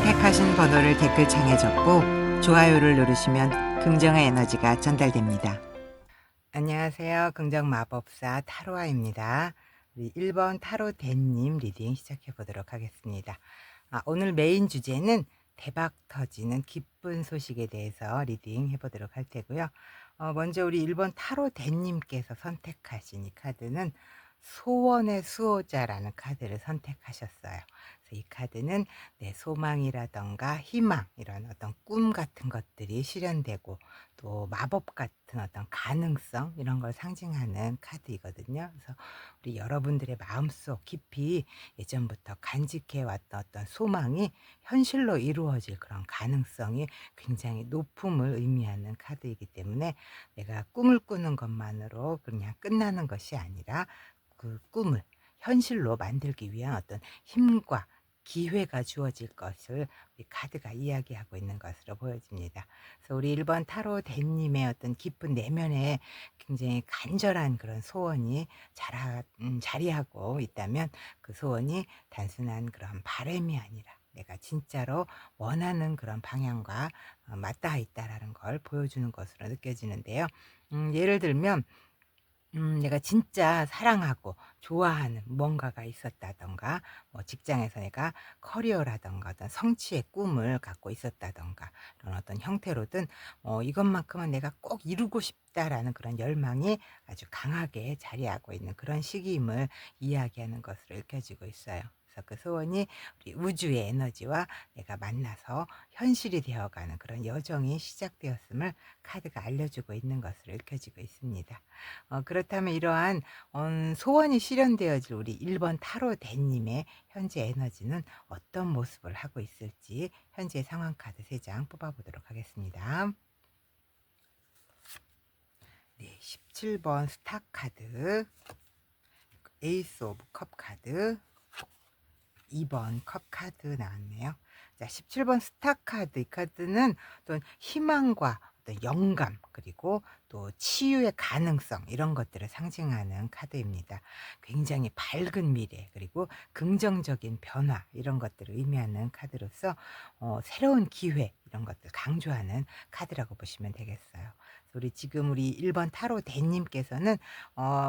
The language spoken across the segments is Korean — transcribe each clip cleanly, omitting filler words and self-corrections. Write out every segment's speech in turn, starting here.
선택하신 번호를 댓글창에 적고 좋아요를 누르시면 긍정의 에너지가 전달됩니다. 안녕하세요. 긍정마법사 타로아입니다. 우리 1번 타로 대님 리딩 시작해 보도록 하겠습니다. 오늘 메인 주제는 대박 터지는 기쁜 소식에 대해서 리딩 해보도록 할 테고요. 먼저 우리 1번 타로 대님께서 선택하신 이 카드는 소원의 수호자라는 카드를 선택하셨어요. 그래서 이 카드는 내 소망이라던가 희망, 이런 어떤 꿈 같은 것들이 실현되고 또 마법 같은 어떤 가능성, 이런 걸 상징하는 카드이거든요. 그래서 우리 여러분들의 마음속 깊이 예전부터 간직해 왔던 어떤 소망이 현실로 이루어질 그런 가능성이 굉장히 높음을 의미하는 카드이기 때문에 내가 꿈을 꾸는 것만으로 그냥 끝나는 것이 아니라 그 꿈을 현실로 만들기 위한 어떤 힘과 기회가 주어질 것을 우리 카드가 이야기하고 있는 것으로 보여집니다. 그래서 우리 1번 타로 대님의 어떤 깊은 내면에 굉장히 간절한 그런 소원이 자리하고 있다면 그 소원이 단순한 그런 바람이 아니라 내가 진짜로 원하는 그런 방향과 맞닿아 있다라는 걸 보여주는 것으로 느껴지는데요. 예를 들면 내가 진짜 사랑하고 좋아하는 뭔가가 있었다던가, 뭐 직장에서 내가 커리어라던가 어떤 성취의 꿈을 갖고 있었다던가, 그런 어떤 형태로든 이것만큼은 내가 꼭 이루고 싶다라는 그런 열망이 아주 강하게 자리하고 있는 그런 시기임을 이야기하는 것으로 읽혀지고 있어요. 그래서 그 소원이 우리 우주의 에너지와 내가 만나서 현실이 되어가는 그런 여정이 시작되었음을 카드가 알려주고 있는 것으로 읽혀지고 있습니다. 그렇다면 이러한 소원이 실현되어질 우리 1번 타로 대님의 현재 에너지는 어떤 모습을 하고 있을지 현재 상황 카드 3장 뽑아보도록 하겠습니다. 네, 17번 스타 카드, 에이스 오브 컵 카드, 2번 컵 카드 나왔네요. 자, 17번 스타 카드, 이 카드는 어떤 희망과 어떤 영감, 그리고 또 치유의 가능성, 이런 것들을 상징하는 카드입니다. 굉장히 밝은 미래, 그리고 긍정적인 변화, 이런 것들을 의미하는 카드로서 새로운 기회, 이런 것들 강조하는 카드라고 보시면 되겠어요. 우리 1번 타로 대님께서는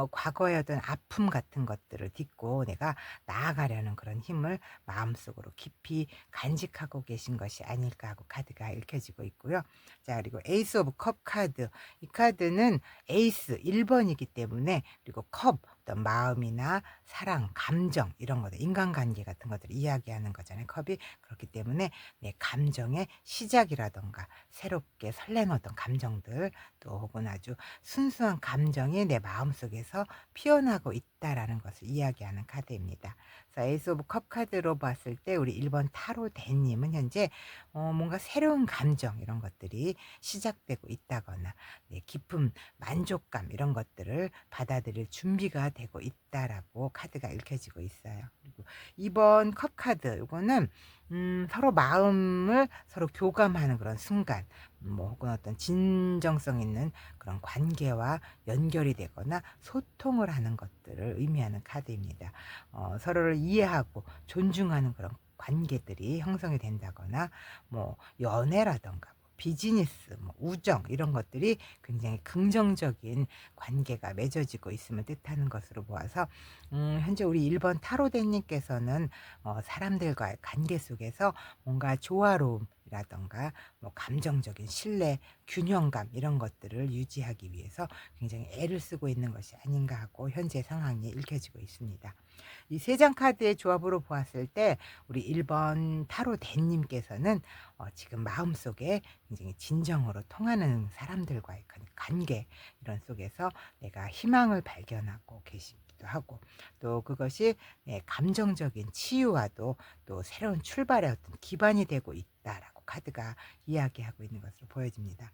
과거의 어떤 아픔 같은 것들을 딛고 내가 나아가려는 그런 힘을 마음속으로 깊이 간직하고 계신 것이 아닐까 하고 카드가 읽혀지고 있고요. 자, 그리고 에이스 오브 컵 카드. 이 카드는 에이스 1번이기 때문에, 그리고 컵, 어떤 마음이나 사랑, 감정, 이런 것들, 인간관계 같은 것들을 이야기하는 거잖아요. 컵이. 그렇기 때문에 내 감정의 시작이라던가 새롭게 설레는 어떤 감정들, 또 혹은 아주 순수한 감정이 내 마음속에서 피어나고 있다라는 것을 이야기하는 카드입니다. 그래서 에이스 오브 컵 카드로 봤을 때 우리 1번 타로 대님은 현재 뭔가 새로운 감정, 이런 것들이 시작되고 있다거나 기쁨, 만족감, 이런 것들을 받아들일 준비가 되고 있다라고 카드가 읽혀지고 있어요. 그리고 2번 컵 카드, 이거는 서로 마음을 서로 교감하는 그런 순간, 뭐 혹은 어떤 진정성 있는 그런 관계와 연결이 되거나 소통을 하는 것들을 의미하는 카드입니다. 서로를 이해하고 존중하는 그런 관계들이 형성이 된다거나, 뭐 연애라던가 비즈니스, 뭐 우정, 이런 것들이 굉장히 긍정적인 관계가 맺어지고 있음을 뜻하는 것으로 보아서 현재 우리 1번 타로대님께서는 사람들과의 관계 속에서 뭔가 조화로움이라던가 뭐 감정적인 신뢰, 균형감, 이런 것들을 유지하기 위해서 굉장히 애를 쓰고 있는 것이 아닌가 하고 현재 상황이 읽혀지고 있습니다. 이 3장 카드의 조합으로 보았을 때 우리 1번 타로 대님께서는 지금 마음속에 굉장히 진정으로 통하는 사람들과의 관계, 이런 속에서 내가 희망을 발견하고 계시기도 하고, 또 그것이 감정적인 치유와도 또 새로운 출발의 어떤 기반이 되고 있다라고 카드가 이야기하고 있는 것으로 보여집니다.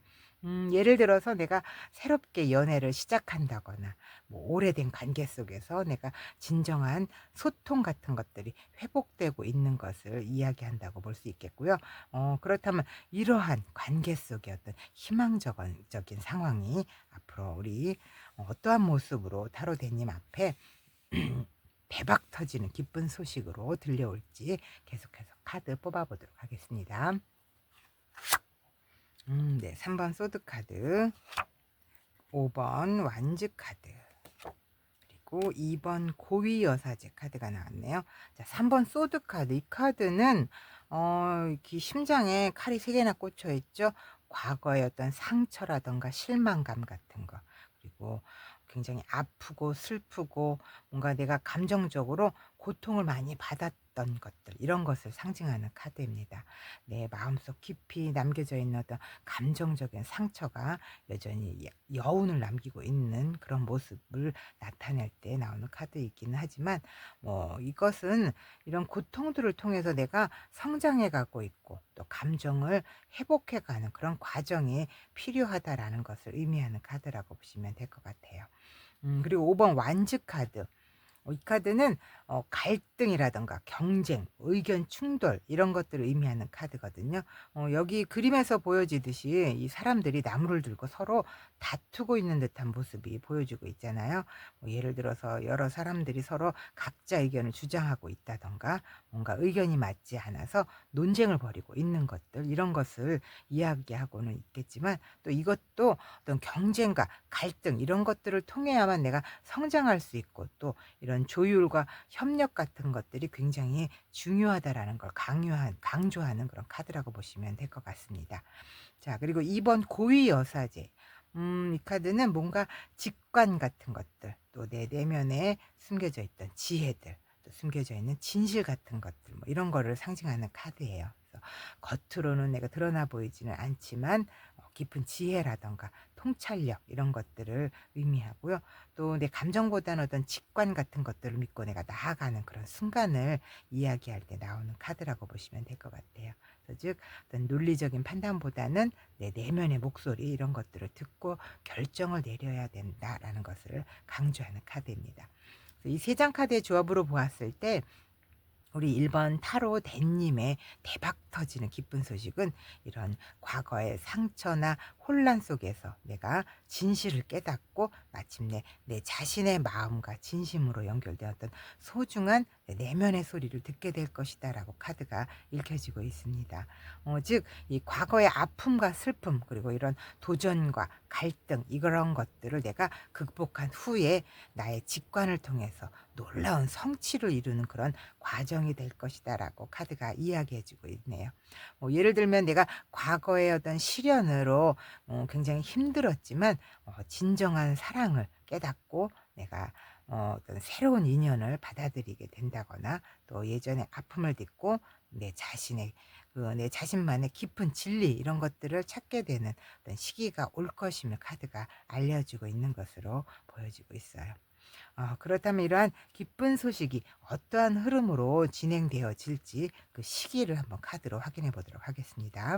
예를 들어서 내가 새롭게 연애를 시작한다거나, 뭐 오래된 관계 속에서 내가 진정한 소통 같은 것들이 회복되고 있는 것을 이야기한다고 볼 수 있겠고요. 그렇다면 이러한 관계 속의 어떤 희망적인 상황이 앞으로 우리 어떠한 모습으로 타로대님 앞에 대박 터지는 기쁜 소식으로 들려올지 계속해서 카드 뽑아보도록 하겠습니다. 네, 3번 소드 카드, 5번 완즈 카드, 그리고 2번 고위 여사제 카드가 나왔네요. 자, 3번 소드 카드. 이 카드는 이렇게 심장에 칼이 3개나 꽂혀 있죠. 과거의 어떤 상처라던가 실망감 같은 거, 그리고 굉장히 아프고 슬프고 뭔가 내가 감정적으로 고통을 많이 받았던 것들, 이런 것을 상징하는 카드입니다. 내 마음속 깊이 남겨져 있는 어떤 감정적인 상처가 여전히 여운을 남기고 있는 그런 모습을 나타낼 때 나오는 카드이기는 하지만, 이것은 이런 고통들을 통해서 내가 성장해 가고 있고 또 감정을 회복해 가는 그런 과정이 필요하다라는 것을 의미하는 카드라고 보시면 될 것 같아요. 그리고 5번 완즈 카드. 이 카드는 갈등이라든가 경쟁, 의견 충돌, 이런 것들을 의미하는 카드거든요. 여기 그림에서 보여지듯이 이 사람들이 나무를 들고 서로 다투고 있는 듯한 모습이 보여지고 있잖아요. 예를 들어서 여러 사람들이 서로 각자 의견을 주장하고 있다던가 뭔가 의견이 맞지 않아서 논쟁을 벌이고 있는 것들, 이런 것을 이야기하고는 있겠지만, 또 이것도 어떤 경쟁과 갈등, 이런 것들을 통해야만 내가 성장할 수 있고 또 이런 조율과 협력 같은 것들이 굉장히 중요하다라는 걸 강조하는 그런 카드라고 보시면 될 것 같습니다. 자, 그리고 2번 고위 여사제. 이 카드는 뭔가 직관 같은 것들, 또 내 내면에 숨겨져 있던 지혜들, 또 숨겨져 있는 진실 같은 것들, 이런 거를 상징하는 카드예요. 그래서 겉으로는 내가 드러나 보이지는 않지만 깊은 지혜라던가 통찰력, 이런 것들을 의미하고요. 또 내 감정보다는 어떤 직관 같은 것들을 믿고 내가 나아가는 그런 순간을 이야기할 때 나오는 카드라고 보시면 될 것 같아요. 그래서 즉 어떤 논리적인 판단보다는 내 내면의 목소리, 이런 것들을 듣고 결정을 내려야 된다라는 것을 강조하는 카드입니다. 이 세 장 카드의 조합으로 보았을 때 우리 1번 타로 댄님의 대박 터지는 기쁜 소식은 이런 과거의 상처나 혼란 속에서 내가 진실을 깨닫고 마침내 내 자신의 마음과 진심으로 연결된 어떤 소중한 내 내면의 소리를 듣게 될 것이다 라고 카드가 읽혀지고 있습니다. 즉 이 과거의 아픔과 슬픔, 그리고 이런 도전과 갈등, 이런 것들을 내가 극복한 후에 나의 직관을 통해서 놀라운 성취를 이루는 그런 과정이 될 것이다라고 카드가 이야기해 주고 있네요. 예를 들면 내가 과거의 어떤 시련으로 굉장히 힘들었지만 진정한 사랑을 깨닫고 내가 어떤 새로운 인연을 받아들이게 된다거나, 또 예전의 아픔을 딛고 내 자신만의 깊은 진리, 이런 것들을 찾게 되는 어떤 시기가 올 것임을 카드가 알려주고 있는 것으로 보여지고 있어요. 그렇다면 이러한 기쁜 소식이 어떠한 흐름으로 진행되어질지 그 시기를 한번 카드로 확인해 보도록 하겠습니다.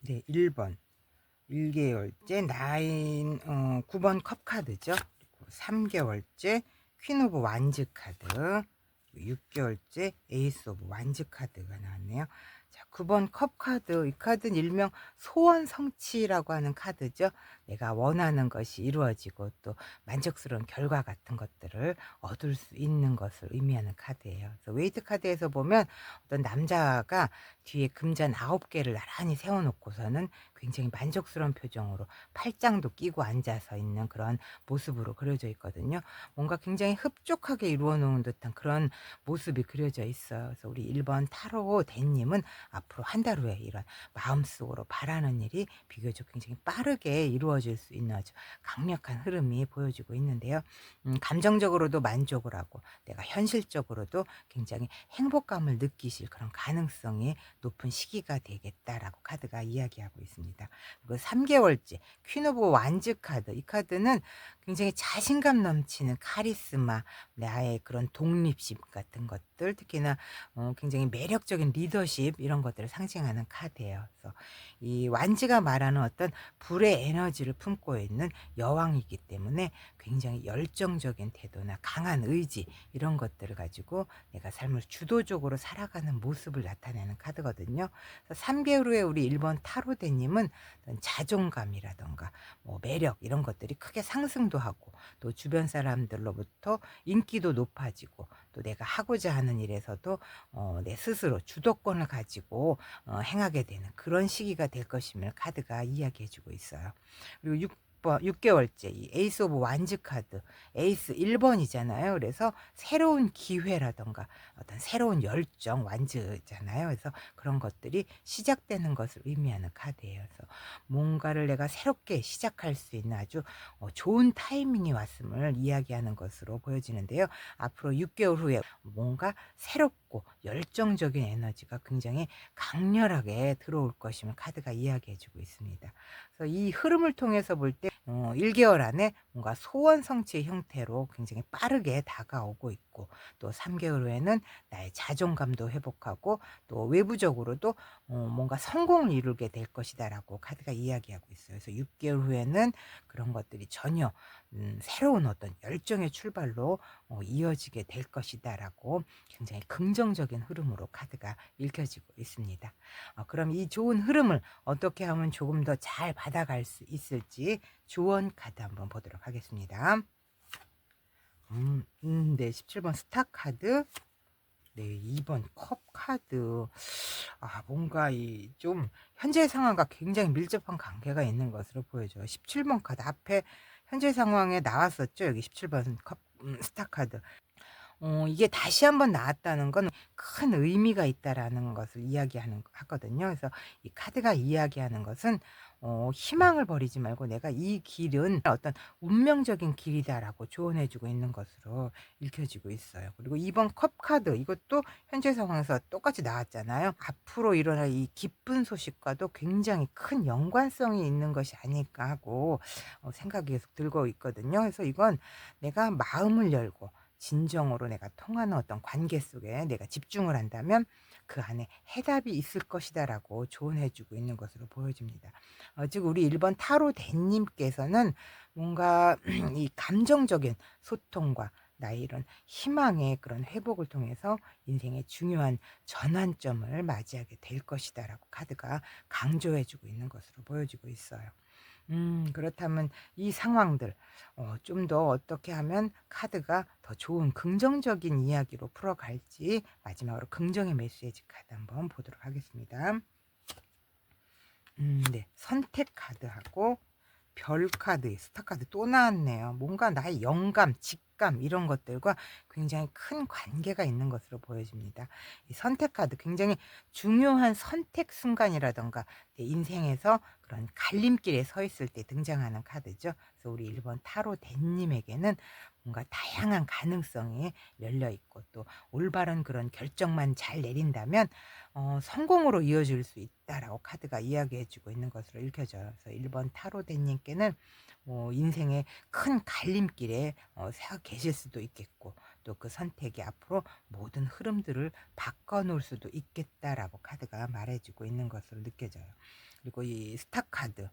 네, 1번 1개월째 9번 컵 카드죠. 그리고 3개월째 퀸 오브 완즈 카드, 6개월째 에이스 오브 완즈 카드가 나왔네요. 자, 9번 컵 카드. 이 카드는 일명 소원 성취라고 하는 카드죠. 내가 원하는 것이 이루어지고 또 만족스러운 결과 같은 것들을 얻을 수 있는 것을 의미하는 카드예요. 그래서 웨이트 카드에서 보면 어떤 남자가 뒤에 금잔 9개를 나란히 세워놓고서는 굉장히 만족스러운 표정으로 팔짱도 끼고 앉아서 있는 그런 모습으로 그려져 있거든요. 뭔가 굉장히 흡족하게 이루어 놓은 듯한 그런 모습이 그려져 있어요. 그래서 우리 1번 타로 댄님은 앞으로 한 달 후에 이런 마음속으로 바라는 일이 비교적 굉장히 빠르게 이루어질 수 있는 아주 강력한 흐름이 보여지고 있는데요. 감정적으로도 만족을 하고 내가 현실적으로도 굉장히 행복감을 느끼실 그런 가능성이 높은 시기가 되겠다라고 카드가 이야기하고 있습니다. 그리고 3개월째 퀸 오브 완즈 카드. 이 카드는 굉장히 자신감 넘치는 카리스마, 나의 그런 독립심 같은 것들, 특히나 굉장히 매력적인 리더십, 이런 것들을 상징하는 카드예요. 그래서 이 완즈가 말하는 어떤 불의 에너지를 품고 있는 여왕이기 때문에 굉장히 열정적인 태도나 강한 의지, 이런 것들을 가지고 내가 삶을 주도적으로 살아가는 모습을 나타내는 카드거든요. 그래서 3개월 후에 우리 1번 타로대님은 자존감이라던가 매력, 이런 것들이 크게 상승도 하고 또 주변 사람들로부터 인기도 높아지고 또 내가 하고자 하는 일에서도 내 스스로 주도권을 가지고 행하게 되는 그런 시기가 될 것임을 카드가 이야기해 주고 있어요. 그리고 6개월째 이 에이스 오브 완즈 카드, 에이스 1번이잖아요. 그래서 새로운 기회라던가 어떤 새로운 열정, 완즈잖아요. 그래서 그런 것들이 시작되는 것을 의미하는 카드예요. 그래서 뭔가를 내가 새롭게 시작할 수 있는 아주 좋은 타이밍이 왔음을 이야기하는 것으로 보여지는데요. 앞으로 6개월 후에 뭔가 새롭고 열정적인 에너지가 굉장히 강렬하게 들어올 것임을 카드가 이야기해 주고 있습니다. 그래서 이 흐름을 통해서 볼 때 1개월 안에 뭔가 소원 성취의 형태로 굉장히 빠르게 다가오고 있고, 또 3개월 후에는 나의 자존감도 회복하고 또 외부적으로도 뭔가 성공을 이루게 될 것이다라고 카드가 이야기하고 있어요. 그래서 6개월 후에는 그런 것들이 전혀 새로운 어떤 열정의 출발로 이어지게 될 것이다라고 굉장히 긍정적인 흐름으로 카드가 읽혀지고 있습니다. 그럼 이 좋은 흐름을 어떻게 하면 조금 더 잘 받아갈 수 있을지 조언 카드 한번 보도록 하겠습니다. 네, 17번 스타 카드. 네, 2번 컵 카드. 뭔가 이 좀 현재 상황과 굉장히 밀접한 관계가 있는 것으로 보여져요. 17번 카드 앞에 현재 상황에 나왔었죠. 여기 17번 스타 카드. 이게 다시 한번 나왔다는 건 큰 의미가 있다라는 것을 하거든요. 그래서 이 카드가 이야기하는 것은 희망을 버리지 말고 내가 이 길은 어떤 운명적인 길이다라고 조언해 주고 있는 것으로 읽혀지고 있어요. 그리고 2번 컵 카드, 이것도 현재 상황에서 똑같이 나왔잖아요. 앞으로 일어날 이 기쁜 소식과도 굉장히 큰 연관성이 있는 것이 아닐까 하고 생각이 계속 들고 있거든요. 그래서 이건 내가 마음을 열고 진정으로 내가 통하는 어떤 관계 속에 내가 집중을 한다면 그 안에 해답이 있을 것이다라고 조언해 주고 있는 것으로 보여집니다. 즉 우리 1번 타로 대님께서는 뭔가 이 감정적인 소통과 나의 이런 희망의 그런 회복을 통해서 인생의 중요한 전환점을 맞이하게 될 것이다라고 카드가 강조해 주고 있는 것으로 보여지고 있어요. 그렇다면 이 상황들 좀 더 어떻게 하면 카드가 더 좋은 긍정적인 이야기로 풀어갈지 마지막으로 긍정의 메시지 카드 한번 보도록 하겠습니다. 네, 선택 카드하고 별 카드, 스타 카드 또 나왔네요. 뭔가 나의 영감, 직감 이런 것들과 굉장히 큰 관계가 있는 것으로 보여집니다. 이 선택 카드 굉장히 중요한 선택 순간이라던가 내 인생에서 그런 갈림길에 서 있을 때 등장하는 카드죠. 그래서 우리 1번 타로 대님에게는 뭔가 다양한 가능성이 열려 있고 또 올바른 그런 결정만 잘 내린다면 성공으로 이어질 수 있다라고 카드가 이야기해 주고 있는 것으로 읽혀져요. 그래서 1번 타로 대님께는 인생의 큰 갈림길에 서 계실 수도 있겠고 또 그 선택이 앞으로 모든 흐름들을 바꿔놓을 수도 있겠다라고 카드가 말해주고 있는 것으로 느껴져요. 그리고 이 스타 카드,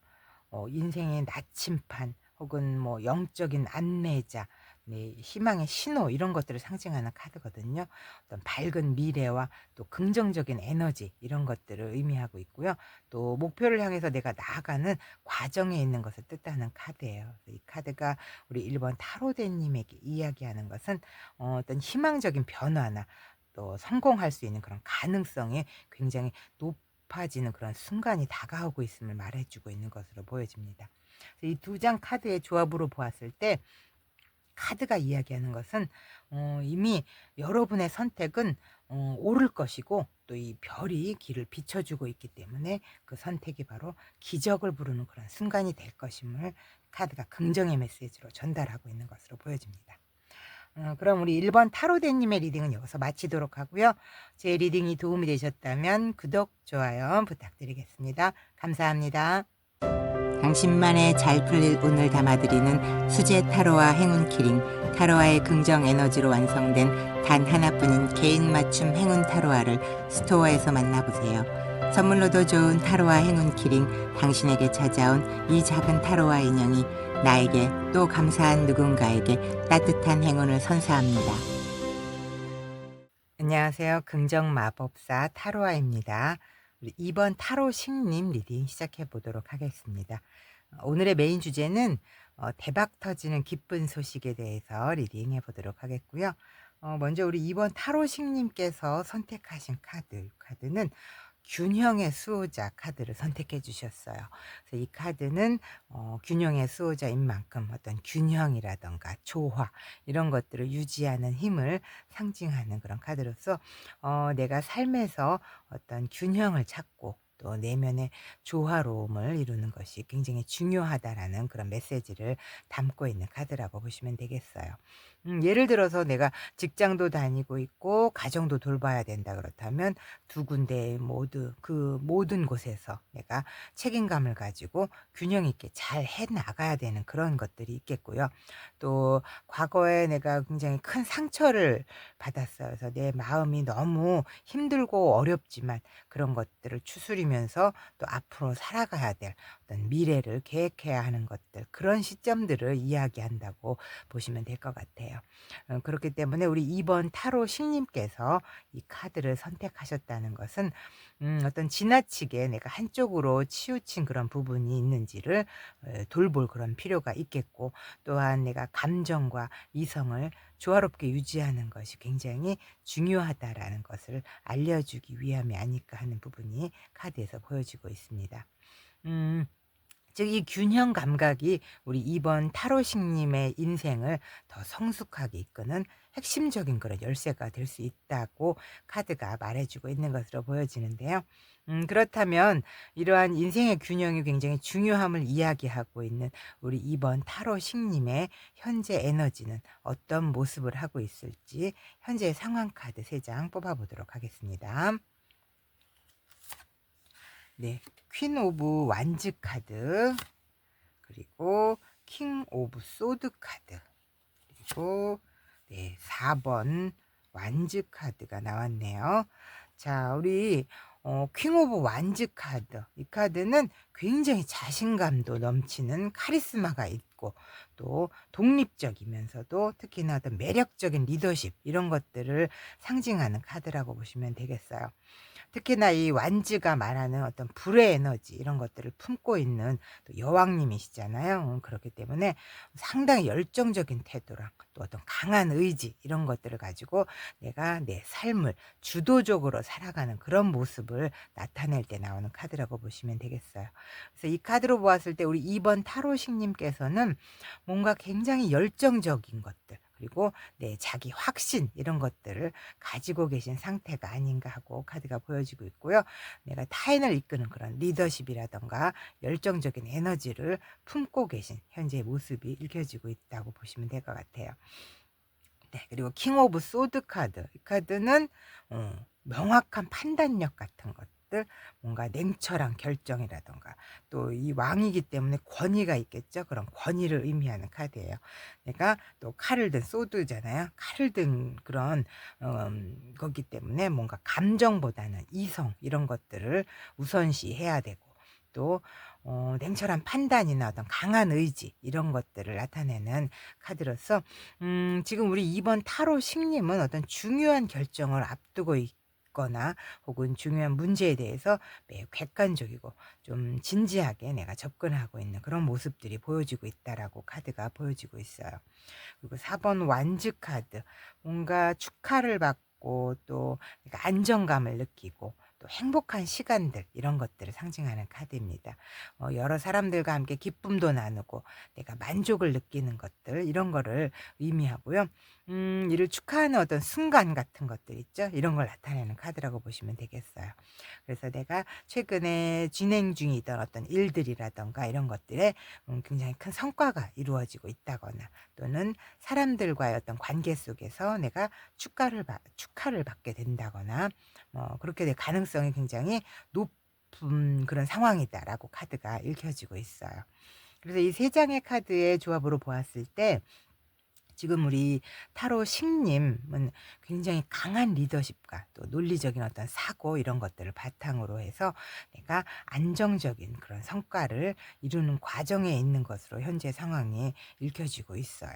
인생의 나침판 혹은 뭐 영적인 안내자, 네, 희망의 신호 이런 것들을 상징하는 카드거든요. 어떤 밝은 미래와 또 긍정적인 에너지 이런 것들을 의미하고 있고요. 또 목표를 향해서 내가 나아가는 과정에 있는 것을 뜻하는 카드예요. 이 카드가 우리 1번 타로대님에게 이야기하는 것은 어떤 희망적인 변화나 또 성공할 수 있는 그런 가능성이 굉장히 높아지는 그런 순간이 다가오고 있음을 말해주고 있는 것으로 보여집니다. 이 두 장 카드의 조합으로 보았을 때 카드가 이야기하는 것은 이미 여러분의 선택은 옳을 것이고 또 이 별이 길을 비춰주고 있기 때문에 그 선택이 바로 기적을 부르는 그런 순간이 될 것임을 카드가 긍정의 메시지로 전달하고 있는 것으로 보여집니다. 그럼 우리 1번 타로대님의 리딩은 여기서 마치도록 하고요. 제 리딩이 도움이 되셨다면 구독, 좋아요 부탁드리겠습니다. 감사합니다. 당신만의 잘 풀릴 운을 담아드리는 수제 타로와 행운 키링, 타로와의 긍정 에너지로 완성된 단 하나뿐인 개인 맞춤 행운 타로와를 스토어에서 만나보세요. 선물로도 좋은 타로와 행운 키링, 당신에게 찾아온 이 작은 타로와 인형이 나에게 또 감사한 누군가에게 따뜻한 행운을 선사합니다. 안녕하세요. 긍정 마법사 타로아입니다. 우리 2번 타로식님 리딩 시작해 보도록 하겠습니다. 오늘의 메인 주제는 대박 터지는 기쁜 소식에 대해서 리딩해 보도록 하겠고요. 먼저 우리 2번 타로식님께서 선택하신 카드, 이 카드는 균형의 수호자 카드를 선택해 주셨어요. 그래서 이 카드는 균형의 수호자인 만큼 어떤 균형이라던가 조화 이런 것들을 유지하는 힘을 상징하는 그런 카드로서 내가 삶에서 어떤 균형을 찾고 또 내면의 조화로움을 이루는 것이 굉장히 중요하다라는 그런 메시지를 담고 있는 카드라고 보시면 되겠어요. 예를 들어서 내가 직장도 다니고 있고 가정도 돌봐야 된다 그렇다면 두 군데 모두 그 모든 곳에서 내가 책임감을 가지고 균형 있게 잘 해 나가야 되는 그런 것들이 있겠고요. 또 과거에 내가 굉장히 큰 상처를 받았어요. 그래서 내 마음이 너무 힘들고 어렵지만 그런 것들을 추스리면서 또 앞으로 살아가야 될 어떤 미래를 계획해야 하는 것들, 그런 시점들을 이야기한다고 보시면 될 것 같아요. 그렇기 때문에 우리 2번 타로 신님께서 이 카드를 선택하셨다는 것은 어떤 지나치게 내가 한쪽으로 치우친 그런 부분이 있는지를 돌볼 그런 필요가 있겠고, 또한 내가 감정과 이성을 조화롭게 유지하는 것이 굉장히 중요하다라는 것을 알려주기 위함이 아닐까 하는 부분이 카드에서 보여지고 있습니다. 음. 즉 이 균형 감각이 우리 2번 타로식님의 인생을 더 성숙하게 이끄는 핵심적인 그런 열쇠가 될 수 있다고 카드가 말해주고 있는 것으로 보여지는데요. 그렇다면 이러한 인생의 균형이 굉장히 중요함을 이야기하고 있는 우리 2번 타로식님의 현재 에너지는 어떤 모습을 하고 있을지 현재 상황 카드 3장 뽑아보도록 하겠습니다. 네, 퀸 오브 완즈 카드, 그리고 킹 오브 소드 카드, 그리고 네, 4번 완즈 카드가 나왔네요. 자, 우리 킹 오브 완즈 카드. 이 카드는 굉장히 자신감도 넘치는 카리스마가 있고 또 독립적이면서도 특히나 어떤 매력적인 리더십 이런 것들을 상징하는 카드라고 보시면 되겠어요. 특히나 이 완즈가 말하는 어떤 불의 에너지 이런 것들을 품고 있는 또 여왕님이시잖아요. 그렇기 때문에 상당히 열정적인 태도랑 또 어떤 강한 의지 이런 것들을 가지고 내가 내 삶을 주도적으로 살아가는 그런 모습을 나타낼 때 나오는 카드라고 보시면 되겠어요. 그래서 이 카드로 보았을 때 우리 2번 타로식님께서는 뭔가 굉장히 열정적인 것들, 그리고 내 자기 확신 이런 것들을 가지고 계신 상태가 아닌가 하고 카드가 보여지고 있고요. 내가 타인을 이끄는 그런 리더십이라던가 열정적인 에너지를 품고 계신 현재의 모습이 읽혀지고 있다고 보시면 될 것 같아요. 네, 그리고 킹 오브 소드 카드. 이 카드는 명확한 판단력 같은 것들, 뭔가 냉철한 결정이라던가 또 이 왕이기 때문에 권위가 있겠죠. 그런 권위를 의미하는 카드예요. 내가 또 칼을 든 소드잖아요. 칼을 든 그런 거기 때문에 뭔가 감정보다는 이성 이런 것들을 우선시해야 되고, 또 냉철한 판단이나 어떤 강한 의지 이런 것들을 나타내는 카드로서 지금 우리 2번 타로 식님은 어떤 중요한 결정을 앞두고 있거나 혹은 중요한 문제에 대해서 매우 객관적이고 좀 진지하게 내가 접근하고 있는 그런 모습들이 보여지고 있다라고 카드가 보여지고 있어요. 그리고 4번 완즈 카드, 뭔가 축하를 받고 또 내가 안정감을 느끼고 또 행복한 시간들 이런 것들을 상징하는 카드입니다. 여러 사람들과 함께 기쁨도 나누고 내가 만족을 느끼는 것들 이런 거를 의미하고요. 이를 축하하는 어떤 순간 같은 것들 있죠. 이런 걸 나타내는 카드라고 보시면 되겠어요. 그래서 내가 최근에 진행 중이던 어떤 일들이라던가 이런 것들에 굉장히 큰 성과가 이루어지고 있다거나, 또는 사람들과의 어떤 관계 속에서 내가 축하를 받게 된다거나 그렇게 될 가능성이 굉장히 높은 그런 상황이다라고 카드가 읽혀지고 있어요. 그래서 이 세 장의 카드의 조합으로 보았을 때 지금 우리 타로 신님은 굉장히 강한 리더십과 또 논리적인 어떤 사고 이런 것들을 바탕으로 해서 내가 안정적인 그런 성과를 이루는 과정에 있는 것으로 현재 상황이 읽혀지고 있어요.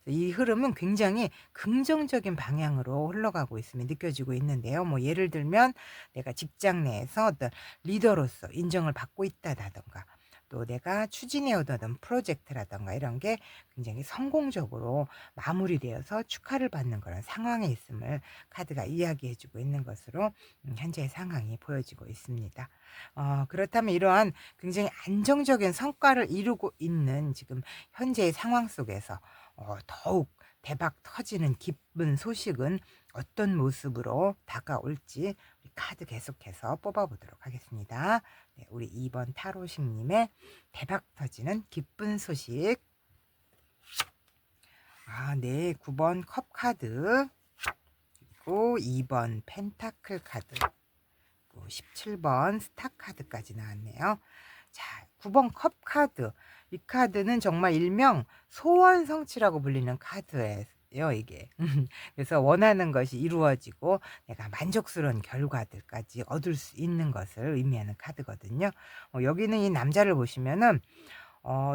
그래서 이 흐름은 굉장히 긍정적인 방향으로 흘러가고 있음이 느껴지고 있는데요. 뭐 예를 들면 내가 직장 내에서 어떤 리더로서 인정을 받고 있다라던가 또 내가 추진해 오던 프로젝트라던가 이런 게 굉장히 성공적으로 마무리되어서 축하를 받는 그런 상황에 있음을 카드가 이야기해 주고 있는 것으로 현재의 상황이 보여지고 있습니다. 그렇다면 이러한 굉장히 안정적인 성과를 이루고 있는 지금 현재의 상황 속에서 더욱 대박 터지는 기쁜 소식은 어떤 모습으로 다가올지 우리 카드 계속해서 뽑아보도록 하겠습니다. 네, 우리 2번 타로식님의 대박 터지는 기쁜 소식. 네, 9번 컵 카드, 그리고 2번 펜타클 카드, 그리고 17번 스타 카드까지 나왔네요. 자, 9번 컵 카드. 이 카드는 정말 일명 소원 성취라고 불리는 카드예요, 이게. 그래서 원하는 것이 이루어지고 내가 만족스러운 결과들까지 얻을 수 있는 것을 의미하는 카드거든요. 여기는 이 남자를 보시면은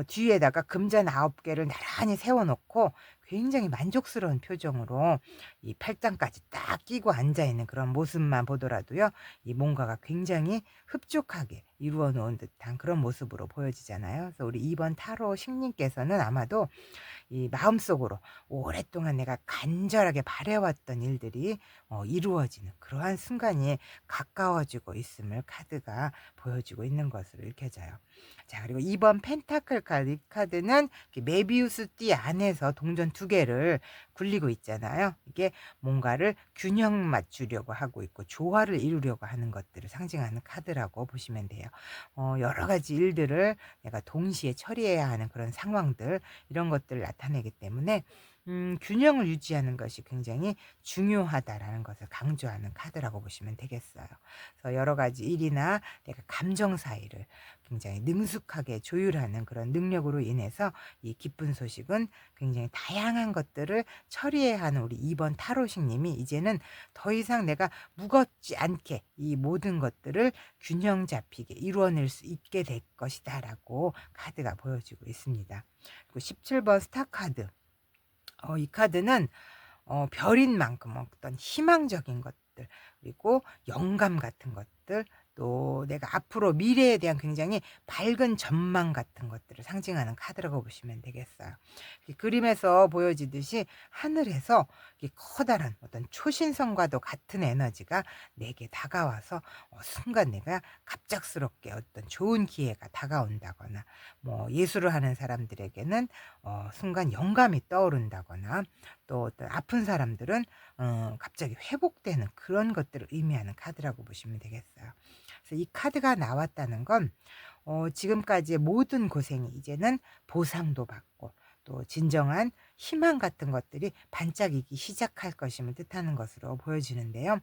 뒤에다가 금잔 9개를 나란히 세워 놓고 굉장히 만족스러운 표정으로 이 팔짱까지 딱 끼고 앉아 있는 그런 모습만 보더라도요. 이 뭔가가 굉장히 흡족하게 이루어 놓은 듯한 그런 모습으로 보여지잖아요. 그래서 우리 2번 타로 신님께서는 아마도 이 마음속으로 오랫동안 내가 간절하게 바래왔던 일들이 이루어지는 그러한 순간이 가까워지고 있음을 카드가 보여주고 있는 것으로 읽혀져요. 자, 그리고 2번 펜타클 카드. 이 카드는 메비우스 띠 안에서 동전 2개를 굴리고 있잖아요. 이게 뭔가를 균형 맞추려고 하고 있고 조화를 이루려고 하는 것들을 상징하는 카드라고 보시면 돼요. 여러 가지 일들을 내가 동시에 처리해야 하는 그런 상황들, 이런 것들을 나타내기 때문에 균형을 유지하는 것이 굉장히 중요하다라는 것을 강조하는 카드라고 보시면 되겠어요. 그래서 여러 가지 일이나 내가 감정 사이를 굉장히 능숙하게 조율하는 그런 능력으로 인해서 이 기쁜 소식은 굉장히 다양한 것들을 처리해야 하는 우리 2번 타로식님이 이제는 더 이상 내가 무겁지 않게 이 모든 것들을 균형 잡히게 이루어낼 수 있게 될 것이다 라고 카드가 보여지고 있습니다. 그리고 17번 스타 카드. 이 카드는 별인 만큼 어떤 희망적인 것들, 그리고 영감 같은 것들, 또 내가 앞으로 미래에 대한 굉장히 밝은 전망 같은 것들을 상징하는 카드라고 보시면 되겠어요. 이 그림에서 보여지듯이 하늘에서 이 커다란 어떤 초신성과도 같은 에너지가 내게 다가와서 순간 내가 갑작스럽게 어떤 좋은 기회가 다가온다거나, 뭐 예술을 하는 사람들에게는 순간 영감이 떠오른다거나, 또 어떤 아픈 사람들은 갑자기 회복되는 그런 것들을 의미하는 카드라고 보시면 되겠어요. 그래서 이 카드가 나왔다는 건 지금까지의 모든 고생이 이제는 보상도 받고 또 진정한 희망 같은 것들이 반짝이기 시작할 것임을 뜻하는 것으로 보여지는데요.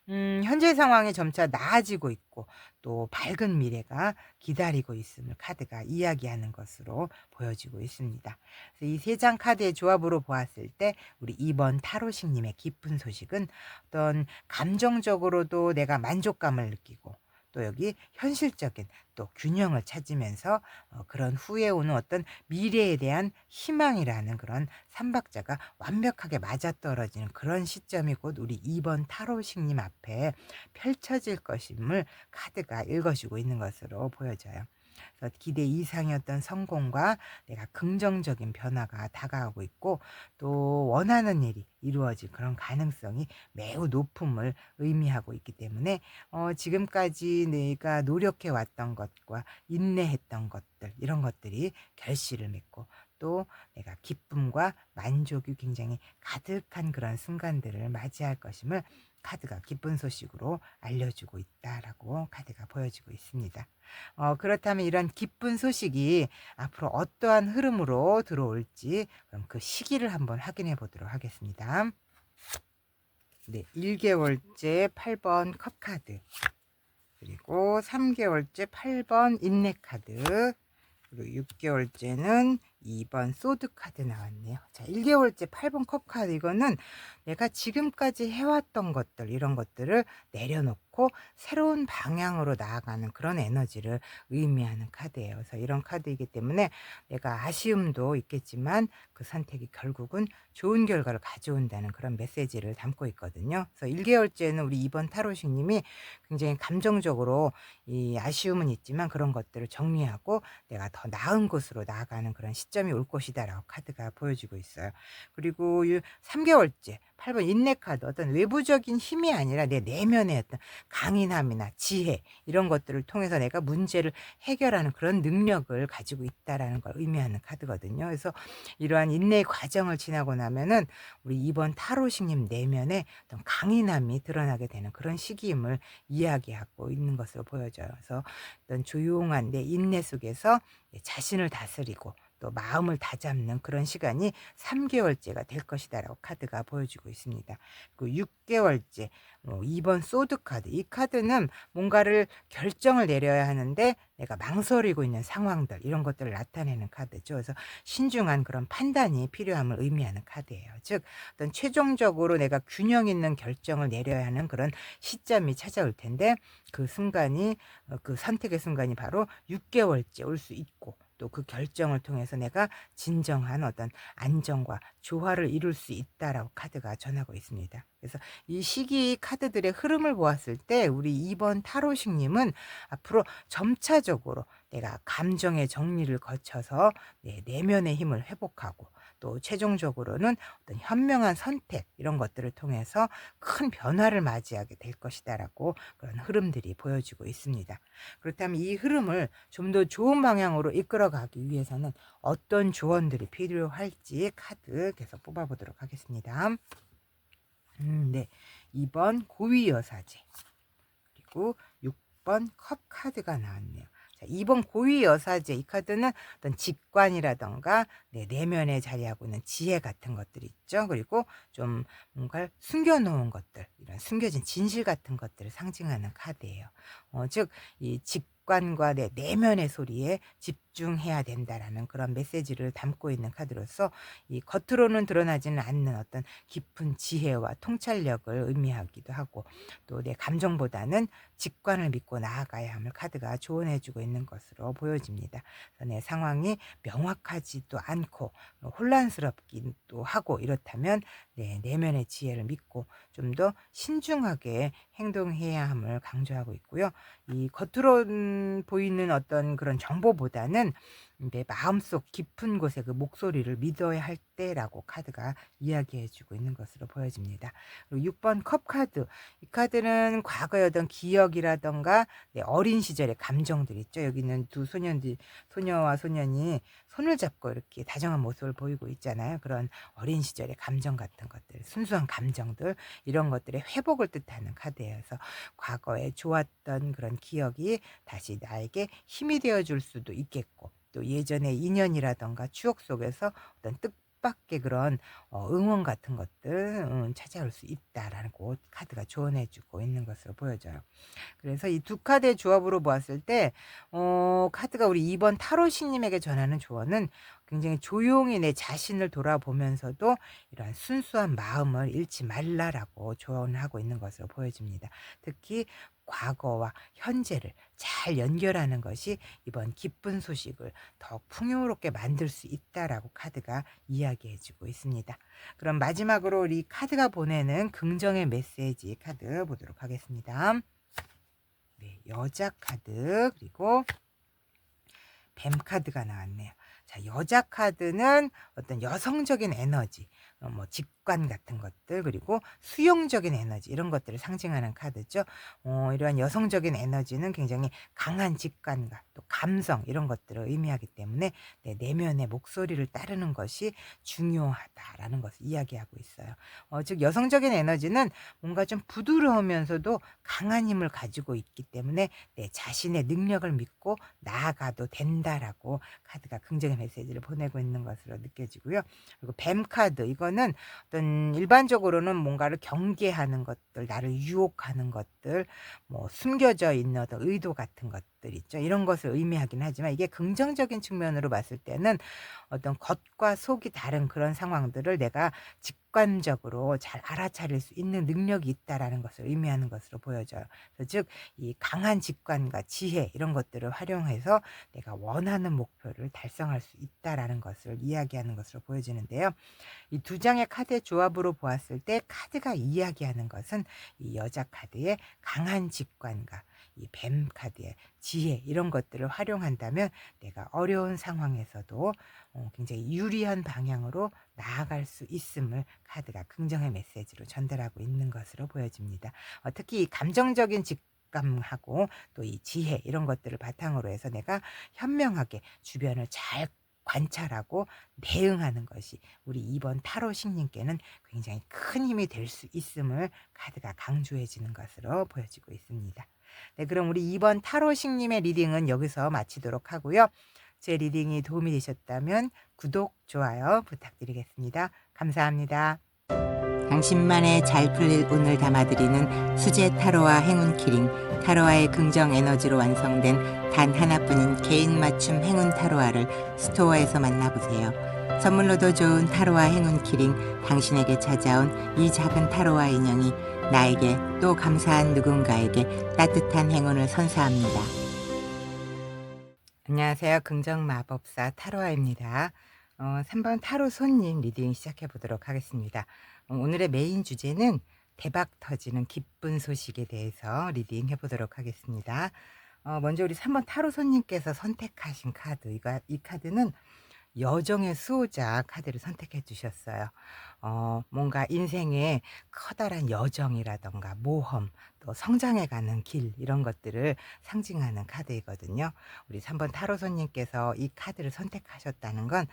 현재 상황이 점차 나아지고 있고 또 밝은 미래가 기다리고 있음을 카드가 이야기하는 것으로 보여지고 있습니다. 그래서 이 세 장 카드의 조합으로 보았을 때 우리 2번 타로식님의 기쁜 소식은 어떤 감정적으로도 내가 만족감을 느끼고, 또 여기 현실적인 또 균형을 찾으면서 그런 후에 오는 어떤 미래에 대한 희망이라는 그런 삼박자가 완벽하게 맞아떨어지는 그런 시점이 곧 우리 2번 타로식님 앞에 펼쳐질 것임을 카드가 읽어주고 있는 것으로 보여져요. 그래서 기대 이상이었던 성공과 내가 긍정적인 변화가 다가오고 있고, 또 원하는 일이 이루어질 그런 가능성이 매우 높음을 의미하고 있기 때문에 지금까지 내가 노력해 왔던 것과 인내했던 것들, 이런 것들이 결실을 맺고 또 내가 기쁨과 만족이 굉장히 가득한 그런 순간들을 맞이할 것임을 카드가 기쁜 소식으로 알려주고 있다라고 카드가 보여주고 있습니다. 그렇다면 이런 기쁜 소식이 앞으로 어떠한 흐름으로 들어올지, 그럼 그 시기를 한번 확인해 보도록 하겠습니다. 네, 1개월째 8번 컵 카드, 그리고 3개월째 8번 인내 카드, 그리고 6개월째는 2번 소드 카드 나왔네요. 자, 1개월째 8번 컵 카드. 이거는 내가 지금까지 해왔던 것들, 이런 것들을 내려놓고 새로운 방향으로 나아가는 그런 에너지를 의미하는 카드예요. 그래서 이런 카드이기 때문에 내가 아쉬움도 있겠지만 그 선택이 결국은 좋은 결과를 가져온다는 그런 메시지를 담고 있거든요. 그래서 1개월째는 우리 2번 타로식님이 굉장히 감정적으로 이 아쉬움은 있지만 그런 것들을 정리하고 내가 더 나은 곳으로 나아가는 그런 시점이 올 것이다라고 카드가 보여주고 있어요. 그리고 3개월째 8번 인내 카드, 어떤 외부적인 힘이 아니라 내 내면의 어떤 강인함이나 지혜, 이런 것들을 통해서 내가 문제를 해결하는 그런 능력을 가지고 있다라는 걸 의미하는 카드거든요. 그래서 이러한 인내의 과정을 지나고 나면은 우리 2번 타로식님 내면에 어떤 강인함이 드러나게 되는 그런 시기임을 이야기하고 있는 것으로 보여져요. 그래서 어떤 조용한 내 인내 속에서 내 자신을 다스리고 또 마음을 다잡는 그런 시간이 3개월째가 될 것이다라고 카드가 보여주고 있습니다. 그 6개월째 2번 소드 카드. 이 카드는 뭔가를 결정을 내려야 하는데 내가 망설이고 있는 상황들, 이런 것들을 나타내는 카드죠. 그래서 신중한 그런 판단이 필요함을 의미하는 카드예요. 즉 어떤 최종적으로 내가 균형 있는 결정을 내려야 하는 그런 시점이 찾아올 텐데 그 순간이 그 선택의 순간이 바로 6개월째 올 수 있고, 또 그 결정을 통해서 내가 진정한 어떤 안정과 조화를 이룰 수 있다라고 카드가 전하고 있습니다. 그래서 이 시기 카드들의 흐름을 보았을 때 우리 2번 타로식님은 앞으로 점차적으로 내가 감정의 정리를 거쳐서 내 내면의 힘을 회복하고, 또 최종적으로는 어떤 현명한 선택, 이런 것들을 통해서 큰 변화를 맞이하게 될 것이다라고 그런 흐름들이 보여지고 있습니다. 그렇다면 이 흐름을 좀 더 좋은 방향으로 이끌어가기 위해서는 어떤 조언들이 필요할지 카드 계속 뽑아보도록 하겠습니다. 네. 2번 고위여사제, 그리고 6번 컵 카드가 나왔네요. 자, 2번 고위여사제. 이 카드는 어떤 직관이라던가 내 내면에 자리하고 있는 지혜 같은 것들이 있죠. 그리고 좀 뭔가 숨겨놓은 것들, 이런 숨겨진 진실 같은 것들을 상징하는 카드예요. 즉 이 직관과 내 내면의 소리에 집중해야 된다라는 그런 메시지를 담고 있는 카드로서, 이 겉으로는 드러나지는 않는 어떤 깊은 지혜와 통찰력을 의미하기도 하고, 또 내 감정보다는 직관을 믿고 나아가야 함을 카드가 조언해 주고 있는 것으로 보여집니다. 그래서 내 상황이 명확하지도 않고 혼란스럽기도 하고, 이렇다면 내 내면의 지혜를 믿고 좀 더 신중하게 행동해야 함을 강조하고 있고요. 이 겉으로 보이는 어떤 그런 정보보다는 내 마음속 깊은 곳에 그 목소리를 믿어야 할 때라고 카드가 이야기해 주고 있는 것으로 보여집니다. 그리고 6번 컵 카드. 이 카드는 과거의 어떤 기억이라던가 내 어린 시절의 감정들 있죠. 여기 있는 두 소녀와 소년이 손을 잡고 이렇게 다정한 모습을 보이고 있잖아요. 그런 어린 시절의 감정 같은 것들, 순수한 감정들, 이런 것들의 회복을 뜻하는 카드예요. 그래서 과거에 좋았던 그런 기억이 다시 나에게 힘이 되어 줄 수도 있겠고, 또 예전의 인연이라던가 추억 속에서 어떤 뜻밖의 그런 응원 같은 것들 찾아올 수 있다라고 카드가 조언해 주고 있는 것으로 보여져요. 그래서 이 두 카드의 조합으로 보았을 때 카드가 우리 2번 타로신님에게 전하는 조언은 굉장히 조용히 내 자신을 돌아보면서도 이러한 순수한 마음을 잃지 말라라고 조언하고 있는 것으로 보여집니다. 특히 과거와 현재를 잘 연결하는 것이 이번 기쁜 소식을 더 풍요롭게 만들 수 있다라고 카드가 이야기해 주고 있습니다. 그럼 마지막으로 우리 카드가 보내는 긍정의 메시지 카드 보도록 하겠습니다. 네, 여자 카드, 그리고 뱀 카드가 나왔네요. 자, 여자 카드는 어떤 여성적인 에너지, 뭐 직관 같은 것들, 그리고 수용적인 에너지, 이런 것들을 상징하는 카드죠. 이러한 여성적인 에너지는 굉장히 강한 직관과 또 감성, 이런 것들을 의미하기 때문에 내 내면의 목소리를 따르는 것이 중요하다라는 것을 이야기하고 있어요. 즉 여성적인 에너지는 뭔가 좀 부드러우면서도 강한 힘을 가지고 있기 때문에 내 자신의 능력을 믿고 나아가도 된다라고 카드가 긍정의 메시지를 보내고 있는 것으로 느껴지고요. 그리고 뱀 카드, 이거는 어떤 일반적으로는 뭔가를 경계하는 것들, 나를 유혹하는 것들, 뭐 숨겨져 있는 어떤 의도 같은 것들, 것들 있죠. 이런 것을 의미하긴 하지만 이게 긍정적인 측면으로 봤을 때는 어떤 겉과 속이 다른 그런 상황들을 내가 직관적으로 잘 알아차릴 수 있는 능력이 있다라는 것을 의미하는 것으로 보여져요. 그래서 즉 이 강한 직관과 지혜 이런 것들을 활용해서 내가 원하는 목표를 달성할 수 있다라는 것을 이야기하는 것으로 보여지는데요. 이 두 장의 카드의 조합으로 보았을 때 카드가 이야기하는 것은 이 여자 카드의 강한 직관과 이 뱀 카드의 지혜 이런 것들을 활용한다면 내가 어려운 상황에서도 굉장히 유리한 방향으로 나아갈 수 있음을 카드가 긍정의 메시지로 전달하고 있는 것으로 보여집니다. 특히 이 감정적인 직감하고 또 이 지혜 이런 것들을 바탕으로 해서 내가 현명하게 주변을 잘 관찰하고 대응하는 것이 우리 2번 타로 신님께는 굉장히 큰 힘이 될 수 있음을 카드가 강조해 주는 것으로 보여지고 있습니다. 네, 그럼 우리 2번 타로 신님의 리딩은 여기서 마치도록 하고요. 제 리딩이 도움이 되셨다면 구독, 좋아요 부탁드리겠습니다. 감사합니다. 당신만의 잘 풀릴 운을 담아드리는 수제 타로와 행운 키링, 타로와의 긍정 에너지로 완성된 단 하나뿐인 개인 맞춤 행운 타로와를 스토어에서 만나보세요. 선물로도 좋은 타로와 행운 키링, 당신에게 찾아온 이 작은 타로와 인형이 나에게 또 감사한 누군가에게 따뜻한 행운을 선사합니다. 안녕하세요. 긍정마법사 타로아입니다. 3번 타로 손님 리딩 시작해 보도록 하겠습니다. 오늘의 메인 주제는 대박 터지는 기쁜 소식에 대해서 리딩해 보도록 하겠습니다. 먼저 우리 3번 타로 손님께서 선택하신 카드, 이 카드는 여정의 수호자 카드를 선택해 주셨어요. 뭔가 인생의 커다란 여정이라던가 모험, 또 성장해 가는 길 이런 것들을 상징하는 카드이거든요. 우리 3번 타로 손님께서 이 카드를 선택하셨다는 건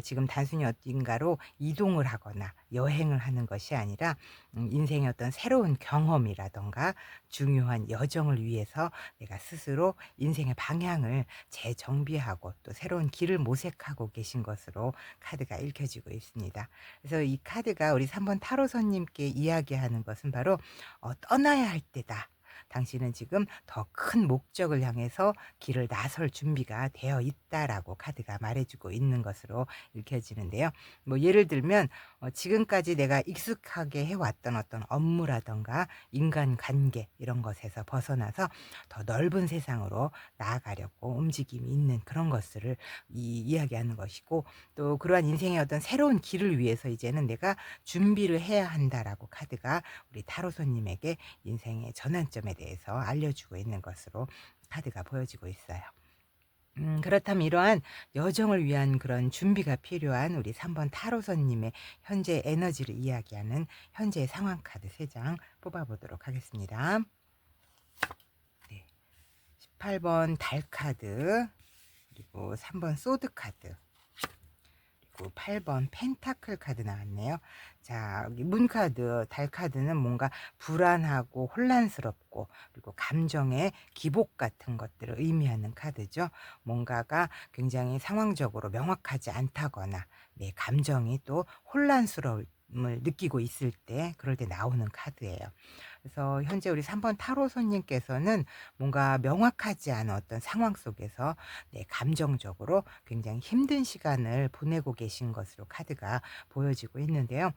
지금 단순히 어딘가로 이동을 하거나 여행을 하는 것이 아니라 인생의 어떤 새로운 경험이라던가 중요한 여정을 위해서 내가 스스로 인생의 방향을 재정비하고 또 새로운 길을 모색하고 계신 것으로 카드가 읽혀지고 있습니다. 그래서 이 카드가 우리 3번 타로선님께 이야기하는 것은 바로 떠나야 할 때다. 당신은 지금 더 큰 목적을 향해서 길을 나설 준비가 되어 있다라고 카드가 말해주고 있는 것으로 읽혀지는데요. 뭐 예를 들면 지금까지 내가 익숙하게 해왔던 어떤 업무라던가 인간관계 이런 것에서 벗어나서 더 넓은 세상으로 나아가려고 움직임이 있는 그런 것들을 이야기하는 것이고, 또 그러한 인생의 어떤 새로운 길을 위해서 이제는 내가 준비를 해야 한다라고 카드가 우리 타로손님에게 인생의 전환점에 대해서 알려주고 있는 것으로 카드가 보여지고 있어요. 그렇다면 이러한 여정을 위한 그런 준비가 필요한 우리 3번 타로선님의 현재 에너지를 이야기하는 현재 상황 카드 3장 뽑아보도록 하겠습니다. 네, 18번 달 카드, 그리고 3번 소드 카드, 그리고 8번 펜타클 카드 나왔네요. 자, 여기 문 카드, 달 카드는 뭔가 불안하고 혼란스럽고 그리고 감정의 기복 같은 것들을 의미하는 카드죠. 뭔가가 굉장히 상황적으로 명확하지 않다거나 내 감정이 또 혼란스러움을 느끼고 있을 때, 그럴 때 나오는 카드예요. 그래서 현재 우리 3번 타로 손님께서는 뭔가 명확하지 않은 어떤 상황 속에서 내 감정적으로 굉장히 힘든 시간을 보내고 계신 것으로 카드가 보여지고 있는데요.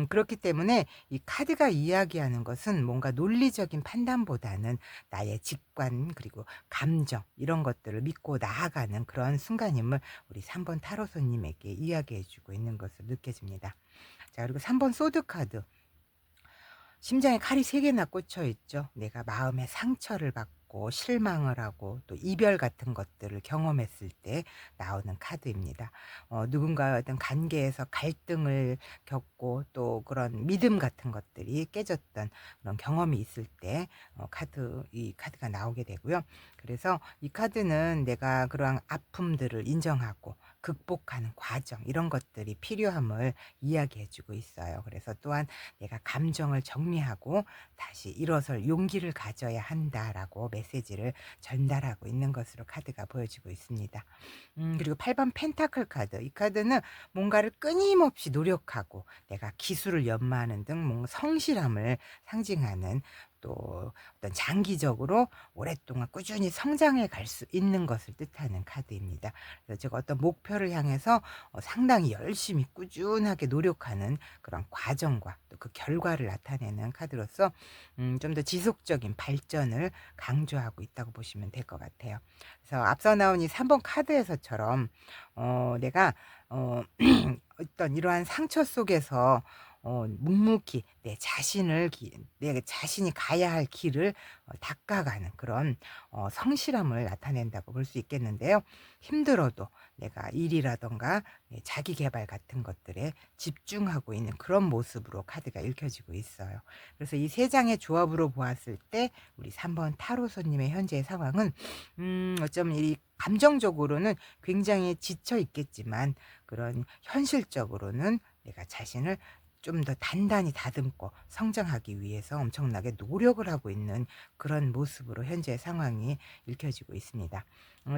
그렇기 때문에 이 카드가 이야기하는 것은 뭔가 논리적인 판단보다는 나의 직관 그리고 감정 이런 것들을 믿고 나아가는 그런 순간임을 우리 3번 타로 손님에게 이야기해 주고 있는 것으로 느껴집니다. 자, 그리고 3번 소드 카드. 심장에 칼이 3개나 꽂혀 있죠. 내가 마음의 상처를 받고 실망을 하고 또 이별 같은 것들을 경험했을 때 나오는 카드입니다. 누군가의 어떤 관계에서 갈등을 겪고 또 그런 믿음 같은 것들이 깨졌던 그런 경험이 있을 때 이 카드가 나오게 되고요. 그래서 이 카드는 내가 그러한 아픔들을 인정하고 극복하는 과정 이런 것들이 필요함을 이야기해 주고 있어요. 그래서 또한 내가 감정을 정리하고 다시 일어설 용기를 가져야 한다라고 메시지를 전달하고 있는 것으로 카드가 보여지고 있습니다. 그리고 8번 펜타클 카드. 이 카드는 뭔가를 끊임없이 노력하고 내가 기술을 연마하는 등 뭔가 성실함을 상징하는 또 어떤 장기적으로 오랫동안 꾸준히 성장해 갈 수 있는 것을 뜻하는 카드입니다. 그래서 제가 어떤 목표를 향해서 상당히 열심히 꾸준하게 노력하는 그런 과정과 또 그 결과를 나타내는 카드로서 좀 더 지속적인 발전을 강조하고 있다고 보시면 될 것 같아요. 그래서 앞서 나온 이 3번 카드에서처럼 내가 어떤 이러한 상처 속에서 묵묵히 내 자신이 가야 할 길을 닦아가는 그런 성실함을 나타낸다고 볼 수 있겠는데요. 힘들어도 내가 일이라든가 자기 계발 같은 것들에 집중하고 있는 그런 모습으로 카드가 읽혀지고 있어요. 그래서 이 세 장의 조합으로 보았을 때 우리 3번 타로 손님의 현재의 상황은 어쩌면 이 감정적으로는 굉장히 지쳐 있겠지만 그런 현실적으로는 내가 자신을 좀 더 단단히 다듬고 성장하기 위해서 엄청나게 노력을 하고 있는 그런 모습으로 현재의 상황이 읽혀지고 있습니다.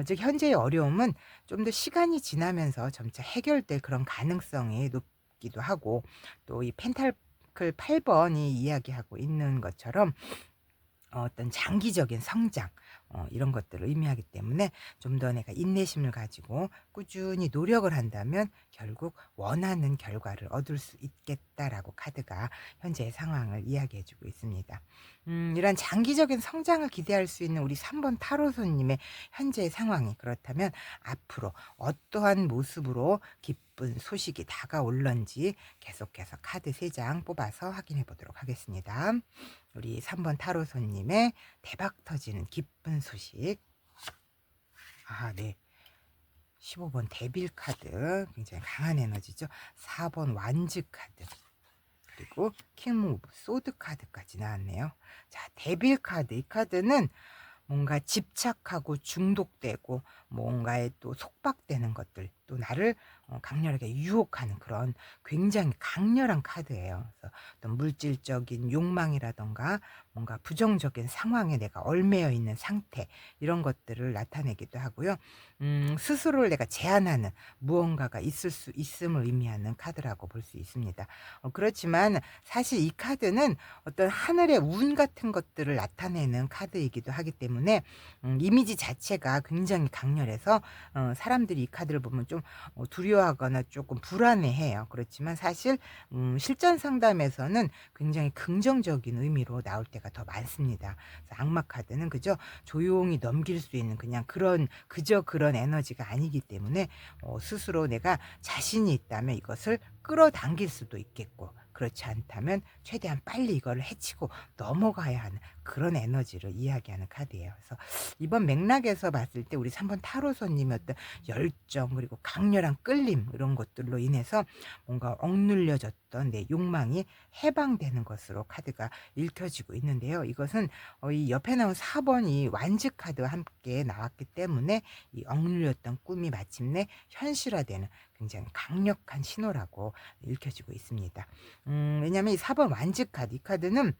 즉 현재의 어려움은 좀 더 시간이 지나면서 점차 해결될 그런 가능성이 높기도 하고, 또 이 펜타클 8 번이 이야기하고 있는 것처럼 어떤 장기적인 성장, 이런 것들을 의미하기 때문에 좀 더 내가 인내심을 가지고 꾸준히 노력을 한다면 결국 원하는 결과를 얻을 수 있겠다라고 카드가 현재의 상황을 이야기해 주고 있습니다. 이런 장기적인 성장을 기대할 수 있는 우리 3번 타로 손님의 현재의 상황이 그렇다면 앞으로 어떠한 모습으로 기쁜 소식이 다가올런지 계속해서 카드 3장 뽑아서 확인해 보도록 하겠습니다. 우리 3번 타로 손님의 대박 터지는 기쁜 소식. 아, 네. 15번 데빌 카드. 굉장히 강한 에너지죠. 4번 완즈 카드. 그리고 킹 오브 소드 카드까지 나왔네요. 자, 데빌 카드. 이 카드는 뭔가 집착하고 중독되고 뭔가에 또 속박되는 것들, 또 나를 강렬하게 유혹하는 그런 굉장히 강렬한 카드예요. 그래서 어떤 물질적인 욕망이라던가 뭔가 부정적인 상황에 내가 얽매여 있는 상태, 이런 것들을 나타내기도 하고요. 스스로를 내가 제한하는 무언가가 있을 수 있음을 의미하는 카드라고 볼 수 있습니다. 그렇지만 사실 이 카드는 어떤 하늘의 운 같은 것들을 나타내는 카드이기도 하기 때문에 이미지 자체가 굉장히 강렬해서 사람들이 이 카드를 보면 좀 두려워하거나 조금 불안해해요. 그렇지만 사실 실전 상담에서는 굉장히 긍정적인 의미로 나올 때가 더 많습니다. 그래서 악마 카드는 그저 조용히 넘길 수 있는 그저 그런 에너지가 아니기 때문에 스스로 내가 자신이 있다면 이것을 끌어당길 수도 있겠고, 그렇지 않다면 최대한 빨리 이거를 해치고 넘어가야 하는 그런 에너지를 이야기하는 카드예요. 그래서 이번 맥락에서 봤을 때 우리 3번 타로 손님의 어떤 열정, 그리고 강렬한 끌림, 이런 것들로 인해서 뭔가 억눌려졌던 내 욕망이 해방되는 것으로 카드가 읽혀지고 있는데요. 이것은 이 옆에 나온 4번이 완즈 카드와 함께 나왔기 때문에 이 억눌렸던 꿈이 마침내 현실화되는 굉장히 강력한 신호라고 읽혀지고 있습니다. 왜냐하면 이 4번 완즈 카드, 이 카드는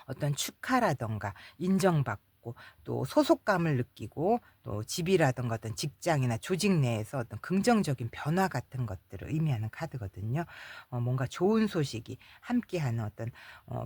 어떤 축하라던가 인정받고 또 소속감을 느끼고, 또 집이라던가 어떤 직장이나 조직 내에서 어떤 긍정적인 변화 같은 것들을 의미하는 카드거든요. 뭔가 좋은 소식이 함께하는 어떤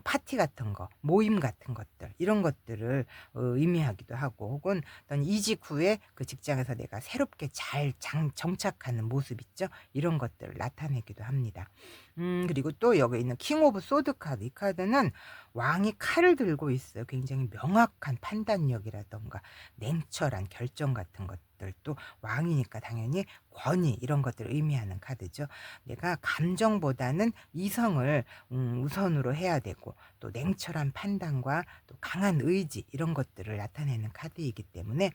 파티 같은 거, 모임 같은 것들, 이런 것들을 의미하기도 하고, 혹은 어떤 이직 후에 그 직장에서 내가 새롭게 잘 정착하는 모습 있죠. 이런 것들을 나타내기도 합니다. 그리고 또 여기 있는 킹 오브 소드 카드, 이 카드는 왕이 칼을 들고 있어요. 굉장히 명확한 판단력이라던가 냉철한 결정 같은 것들, 또 왕이니까 당연히 권위, 이런 것들을 의미하는 카드죠. 내가 감정보다는 이성을 우선으로 해야 되고, 또 냉철한 판단과 또 강한 의지, 이런 것들을 나타내는 카드이기 때문에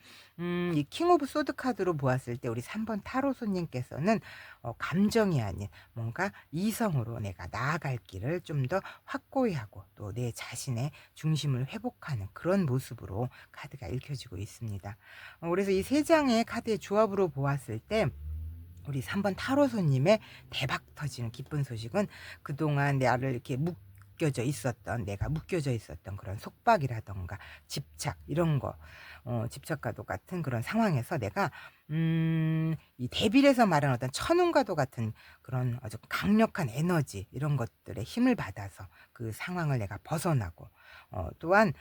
이 킹 오브 소드 카드로 보았을 때 우리 3번 타로 손님께서는 감정이 아닌 뭔가 이성으로 내가 나아갈 길을 좀 더 확고히 하고, 또 내 자신의 중심을 회복하는 그런 모습으로 카드가 읽혀지고 있습니다. 그래서 이 세 장의 카드의 조합으로 보았을 때 우리 3번 타로 손님의 대박 터지는 기쁜 소식은 그동안 나를 이렇게 내가 묶여져 있었던 그런 속박이라던가 집착, 이런 거, 집착과도 같은 그런 상황에서 내가 이 대빌에서 말하는 어떤 천운과도 같은 그런 아주 강력한 에너지 이런 것들에 힘을 받아서 그 상황을 내가 벗어나고 또한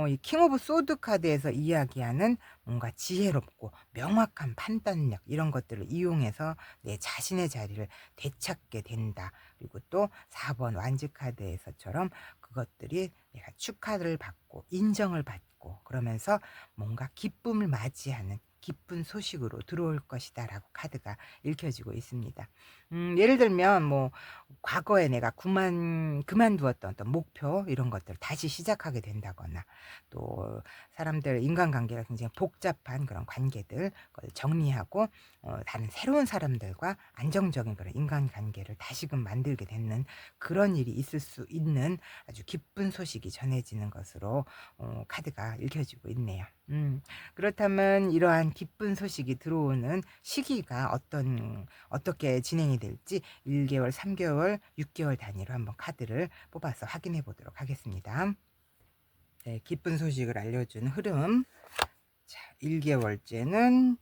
이 킹 오브 소드 카드에서 이야기하는 뭔가 지혜롭고 명확한 판단력 이런 것들을 이용해서 내 자신의 자리를 되찾게 된다. 그리고 또 4번 완즈 카드에서처럼 그것들이 내가 축하를 받고 인정을 받고 그러면서 뭔가 기쁨을 맞이하는 기쁜 소식으로 들어올 것이다 라고 카드가 읽혀지고 있습니다. 예를 들면 뭐 과거에 내가 그만두었던 어떤 목표 이런 것들 다시 시작하게 된다거나 또 사람들 인간관계가 굉장히 복잡한 그런 관계들 그걸 정리하고 다른 새로운 사람들과 안정적인 그런 인간관계를 다시금 만들게 되는 그런 일이 있을 수 있는 아주 기쁜 소식이 전해지는 것으로 카드가 읽혀지고 있네요. 그렇다면 이러한 기쁜 소식이 들어오는 시기가 어떻게 진행이 될지 1개월, 3개월, 6개월 단위로 한번 카드를 뽑아서 확인해 보도록 하겠습니다. 네, 기쁜 소식을 알려준 흐름. 자, 1개월째는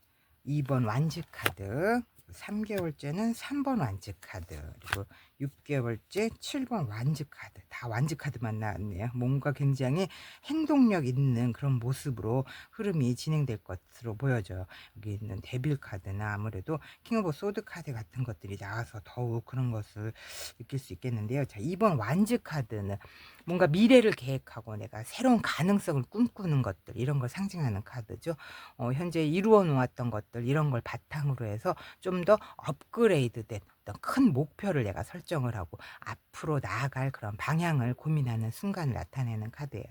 2번 완즈 카드, 3개월째는 3번 완즈 카드, 그리고 6개월째 7번 완즈 카드. 다 완즈 카드만 나왔네요. 뭔가 굉장히 행동력 있는 그런 모습으로 흐름이 진행될 것으로 보여져요. 여기 있는 데빌 카드나 아무래도 킹 오브 소드 카드 같은 것들이 나와서 더욱 그런 것을 느낄 수 있겠는데요. 자, 2번 완즈 카드는 뭔가 미래를 계획하고 내가 새로운 가능성을 꿈꾸는 것들 이런 걸 상징하는 카드죠. 현재 이루어 놓았던 것들 이런 걸 바탕으로 해서 좀 더 업그레이드된 어떤 큰 목표를 내가 설정을 하고 앞으로 나아갈 그런 방향을 고민하는 순간을 나타내는 카드예요.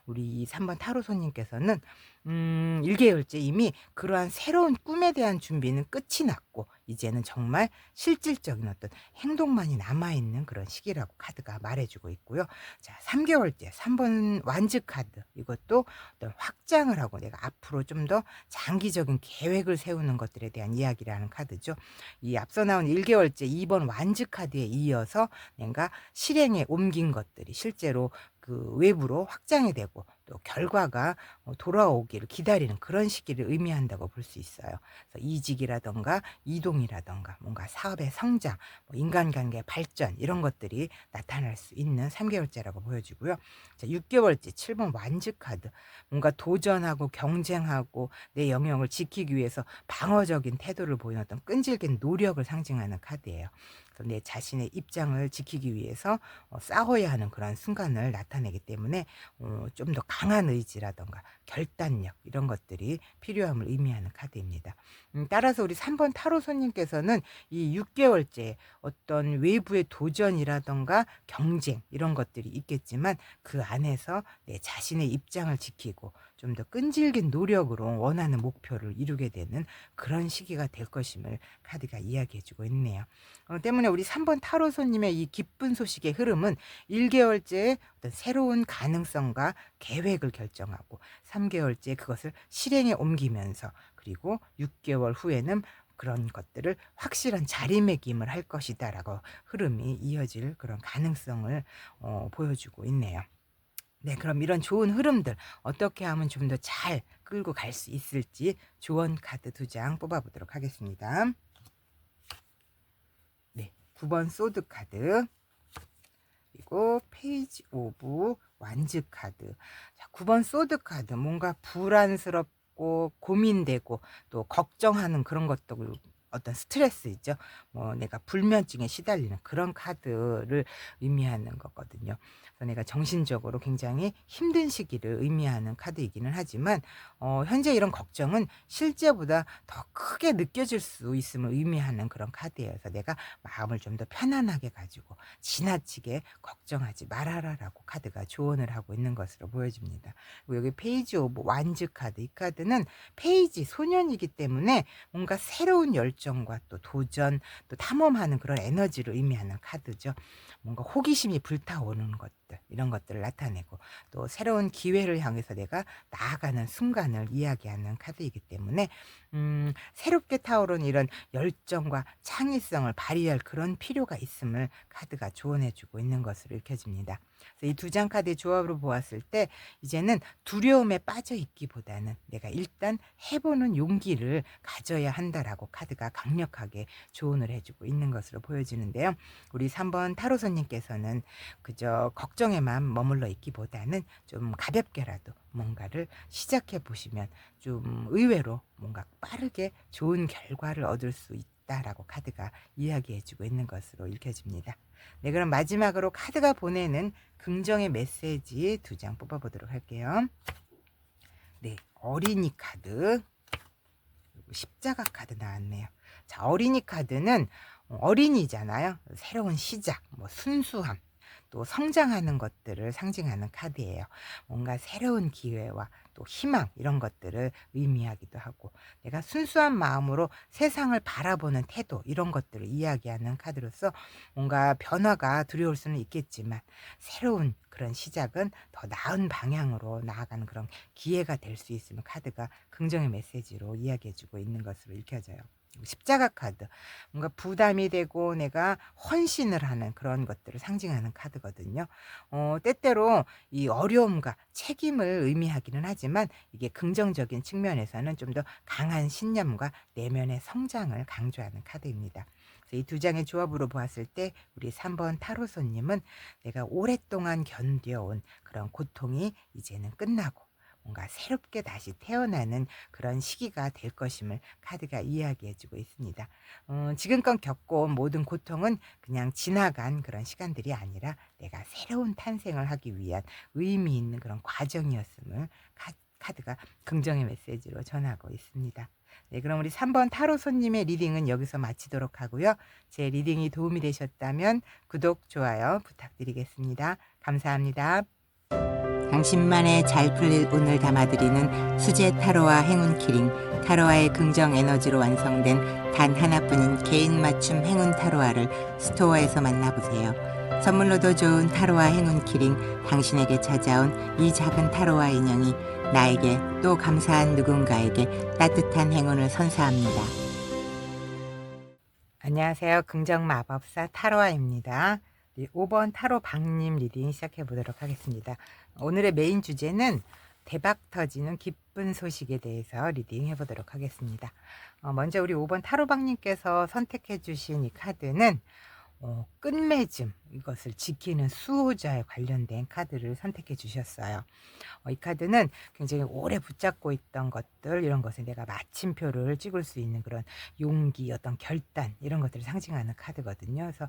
우리 3번 타로 손님께서는 1개월째 이미 그러한 새로운 꿈에 대한 준비는 끝이 났고 이제는 정말 실질적인 어떤 행동만이 남아있는 그런 시기라고 카드가 말해주고 있고요. 자, 3개월째 3번 완즈 카드 이것도 어떤 확장을 하고 내가 앞으로 좀 더 장기적인 계획을 세우는 것들에 대한 이야기를 하는 카드죠. 이 앞서 나온 1개월째 2번 완즈 카드에 이어서 내가 실행에 옮긴 것들이 실제로 그 외부로 확장이 되고 또 결과가 돌아오기를 기다리는 그런 시기를 의미한다고 볼 수 있어요. 그래서 이직이라던가 이동이라던가 뭔가 사업의 성장, 뭐 인간관계 발전 이런 것들이 나타날 수 있는 3개월째라고 보여지고요. 자, 6개월째 7번 완즈 카드. 뭔가 도전하고 경쟁하고 내 영역을 지키기 위해서 방어적인 태도를 보이는 어떤 끈질긴 노력을 상징하는 카드예요. 그래서 내 자신의 입장을 지키기 위해서 싸워야 하는 그런 순간을 나타내기 때문에 좀 더 강한 의지라던가 결단력 이런 것들이 필요함을 의미하는 카드입니다. 따라서 우리 3번 타로 손님께서는 이 6개월째 어떤 외부의 도전이라던가 경쟁 이런 것들이 있겠지만 그 안에서 내 자신의 입장을 지키고 좀 더 끈질긴 노력으로 원하는 목표를 이루게 되는 그런 시기가 될 것임을 카드가 이야기해 주고 있네요. 때문에 우리 3번 타로 손님의 이 기쁜 소식의 흐름은 1개월째 어떤 새로운 가능성과 계획을 결정하고 3개월째 그것을 실행에 옮기면서 그리고 6개월 후에는 그런 것들을 확실한 자리매김을 할 것이다 라고 흐름이 이어질 그런 가능성을 보여주고 있네요. 네, 그럼 이런 좋은 흐름들 어떻게 하면 좀 더 잘 끌고 갈 수 있을지 조언 카드 2장 뽑아보도록 하겠습니다. 네, 9번 소드 카드 그리고 페이지 오브 완즈 카드. 자, 9번 소드 카드 뭔가 불안스럽고 고민되고 또 걱정하는 그런 것들 어떤 스트레스 있죠. 뭐 내가 불면증에 시달리는 그런 카드를 의미하는 거거든요. 그래서 내가 정신적으로 굉장히 힘든 시기를 의미하는 카드이기는 하지만 현재 이런 걱정은 실제보다 더 크게 느껴질 수 있음을 의미하는 그런 카드예요. 그래서 내가 마음을 좀 더 편안하게 가지고 지나치게 걱정하지 말아라라고 카드가 조언을 하고 있는 것으로 보여집니다. 그리고 여기 페이지 오브 완즈 카드 이 카드는 페이지 소년이기 때문에 뭔가 새로운 열정과 또 도전 또 탐험하는 그런 에너지를 의미하는 카드죠. 뭔가 호기심이 불타오르는 것 것들, 이런 것들을 나타내고 또 새로운 기회를 향해서 내가 나아가는 순간을 이야기하는 카드이기 때문에 새롭게 타오른 이런 열정과 창의성을 발휘할 그런 필요가 있음을 카드가 조언해 주고 있는 것으로 읽혀집니다. 그래서 이 두 장 카드의 조합으로 보았을 때 이제는 두려움에 빠져 있기보다는 내가 일단 해보는 용기를 가져야 한다라고 카드가 강력하게 조언을 해주고 있는 것으로 보여지는데요. 우리 3번 타로선님께서는 그저 걱정에만 머물러 있기보다는 좀 가볍게라도 뭔가를 시작해 보시면 좀 의외로 뭔가 빠르게 좋은 결과를 얻을 수 있다라고 카드가 이야기해 주고 있는 것으로 읽혀집니다. 네, 그럼 마지막으로 카드가 보내는 긍정의 메시지 두 장 뽑아보도록 할게요. 네, 어린이 카드, 그리고 십자가 카드 나왔네요. 자, 어린이 카드는 어린이잖아요. 새로운 시작, 뭐 순수함, 또 성장하는 것들을 상징하는 카드예요. 뭔가 새로운 기회와 또 희망, 이런 것들을 의미하기도 하고, 내가 순수한 마음으로 세상을 바라보는 태도, 이런 것들을 이야기하는 카드로서 뭔가 변화가 두려울 수는 있겠지만 새로운 그런 시작은 더 나은 방향으로 나아가는 그런 기회가 될 수 있으면 카드가 긍정의 메시지로 이야기해주고 있는 것으로 읽혀져요. 십자가 카드, 뭔가 부담이 되고 내가 헌신을 하는 그런 것들을 상징하는 카드거든요. 때때로 이 어려움과 책임을 의미하기는 하지만 이게 긍정적인 측면에서는 좀 더 강한 신념과 내면의 성장을 강조하는 카드입니다. 이 두 장의 조합으로 보았을 때 우리 3번 타로손님은 내가 오랫동안 견뎌온 그런 고통이 이제는 끝나고 뭔가 새롭게 다시 태어나는 그런 시기가 될 것임을 카드가 이야기해 주고 있습니다. 지금껏 겪어온 모든 고통은 그냥 지나간 그런 시간들이 아니라 내가 새로운 탄생을 하기 위한 의미 있는 그런 과정이었음을 카드가 긍정의 메시지로 전하고 있습니다. 네, 그럼 우리 3번 타로 손님의 리딩은 여기서 마치도록 하고요. 제 리딩이 도움이 되셨다면 구독, 좋아요 부탁드리겠습니다. 감사합니다. 당신만의 잘 풀릴 운을 담아드리는 수제 타로와 행운 키링, 타로와의 긍정 에너지로 완성된 단 하나뿐인 개인 맞춤 행운 타로와를 스토어에서 만나보세요. 선물로도 좋은 타로와 행운 키링, 당신에게 찾아온 이 작은 타로와 인형이 나에게 또 감사한 누군가에게 따뜻한 행운을 선사합니다. 안녕하세요. 긍정마법사 타로아입니다. 5번 타로 박님 리딩 시작해 보도록 하겠습니다. 오늘의 메인 주제는 대박 터지는 기쁜 소식에 대해서 리딩 해보도록 하겠습니다. 먼저 우리 5번 타로 박님께서 선택해 주신 이 카드는 끝맺음, 이것을 지키는 수호자에 관련된 카드를 선택해 주셨어요. 이 카드는 굉장히 오래 붙잡고 있던 것들, 이런 것에 내가 마침표를 찍을 수 있는 그런 용기, 어떤 결단, 이런 것들을 상징하는 카드거든요. 그래서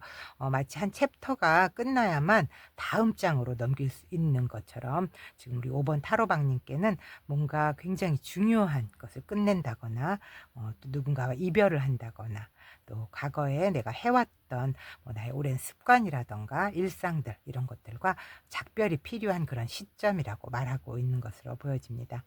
마치 한 챕터가 끝나야만 다음 장으로 넘길 수 있는 것처럼 지금 우리 5번 타로박님께는 뭔가 굉장히 중요한 것을 끝낸다거나 또 누군가와 이별을 한다거나 또 과거에 내가 해왔던 나의 오랜 습관이라던가 일상들, 이런 것들과 작별이 필요한 그런 시점이라고 말하고 있는 것으로 보여집니다.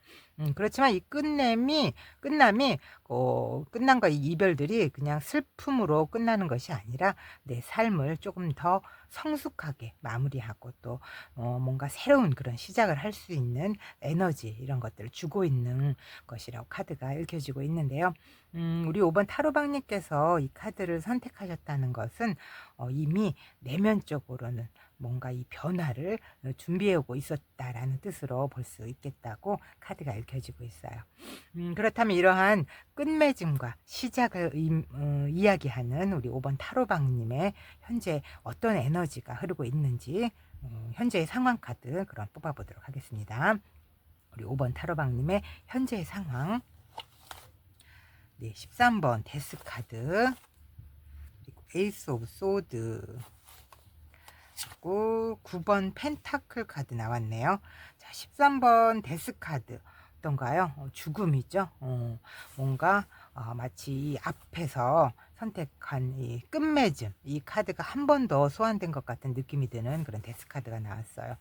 그렇지만 이 끝남이 끝난 이 이별들이 그냥 슬픔으로 끝나는 것이 아니라 내 삶을 조금 더 성숙하게 마무리하고 또 뭔가 새로운 그런 시작을 할 수 있는 에너지, 이런 것들을 주고 있는 것이라고 카드가 읽혀지고 있는데요. 우리 5번 타로박님께서 이 카드를 선택하셨다는 것은 이미 내면적으로는 뭔가 이 변화를 준비해오고 있었다라는 뜻으로 볼 수 있겠다고 카드가 읽혀지고 있어요. 그렇다면 이러한 끝맺음과 시작을 이야기하는 우리 5번 타로방님의 현재 어떤 에너지가 흐르고 있는지 현재의 상황 카드 그럼 뽑아보도록 하겠습니다. 우리 5번 타로방님의 현재의 상황. 네, 13번 데스 카드, 그리고 에이스 오브 소드, 그리고 9번 펜타클 카드 나왔네요. 자, 13번 데스 카드 어떤가요? 죽음이죠. 뭔가 마치 이 앞에서 선택한 이 끝맺음, 이 카드가 한 번 더 소환된 것 같은 느낌이 드는 그런 데스 카드가 나왔어요.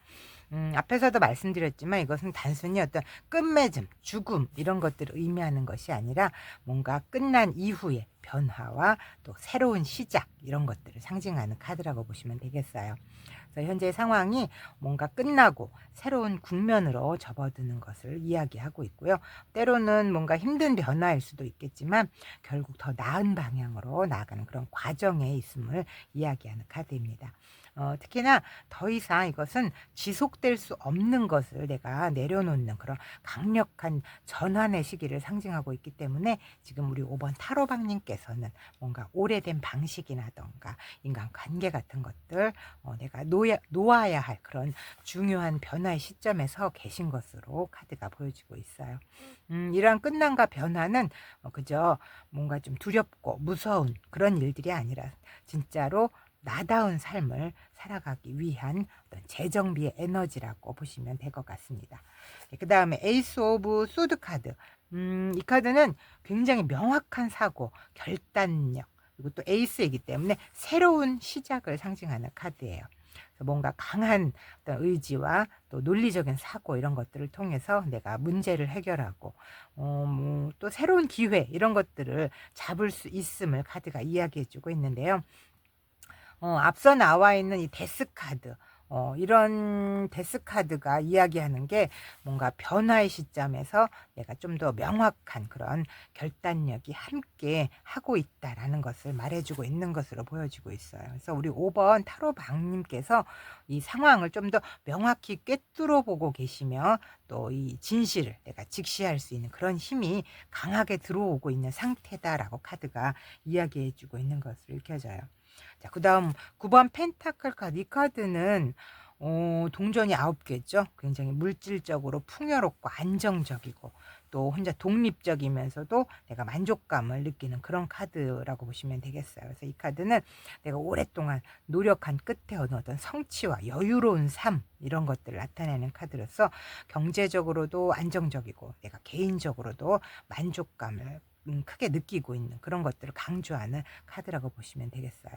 앞에서도 말씀드렸지만 이것은 단순히 어떤 끝맺음, 죽음 이런 것들을 의미하는 것이 아니라 뭔가 끝난 이후의 변화와 또 새로운 시작 이런 것들을 상징하는 카드라고 보시면 되겠어요. 그래서 현재의 상황이 뭔가 끝나고 새로운 국면으로 접어드는 것을 이야기하고 있고요. 때로는 뭔가 힘든 변화일 수도 있겠지만 결국 더 나은 방향으로 나아가는 그런 과정에 있음을 이야기하는 카드입니다. 특히나 더 이상 이것은 지속될 수 없는 것을 내가 내려놓는 그런 강력한 전환의 시기를 상징하고 있기 때문에 지금 우리 5번 타로방님께서는 뭔가 오래된 방식이라던가 인간관계 같은 것들 내가 놓아야 할 그런 중요한 변화의 시점에서 계신 것으로 카드가 보여지고 있어요. 이러한 끝남과 변화는 그저 뭔가 좀 두렵고 무서운 그런 일들이 아니라 진짜로 나다운 삶을 살아가기 위한 어떤 재정비의 에너지라고 보시면 될 것 같습니다. 그 다음에 에이스 오브 소드 카드. 이 카드는 굉장히 명확한 사고, 결단력, 그리고 또 에이스이기 때문에 새로운 시작을 상징하는 카드예요. 그래서 뭔가 강한 어떤 의지와 또 논리적인 사고 이런 것들을 통해서 내가 문제를 해결하고 또 새로운 기회 이런 것들을 잡을 수 있음을 카드가 이야기해주고 있는데요. 앞서 나와 있는 이 데스 카드, 이런 데스 카드가 이야기하는 게 뭔가 변화의 시점에서 내가 좀 더 명확한 그런 결단력이 함께 하고 있다라는 것을 말해주고 있는 것으로 보여지고 있어요. 그래서 우리 5번 타로방님께서 이 상황을 좀 더 명확히 꿰뚫어 보고 계시며 또 이 진실을 내가 직시할 수 있는 그런 힘이 강하게 들어오고 있는 상태다라고 카드가 이야기해주고 있는 것으로 읽혀져요. 자, 그다음 9번 펜타클 카드. 이 카드는 동전이 9개죠. 굉장히 물질적으로 풍요롭고 안정적이고 또 혼자 독립적이면서도 내가 만족감을 느끼는 그런 카드라고 보시면 되겠어요. 그래서 이 카드는 내가 오랫동안 노력한 끝에 얻은 어떤 성취와 여유로운 삶 이런 것들을 나타내는 카드로서 경제적으로도 안정적이고 내가 개인적으로도 만족감을 크게 느끼고 있는 그런 것들을 강조하는 카드라고 보시면 되겠어요.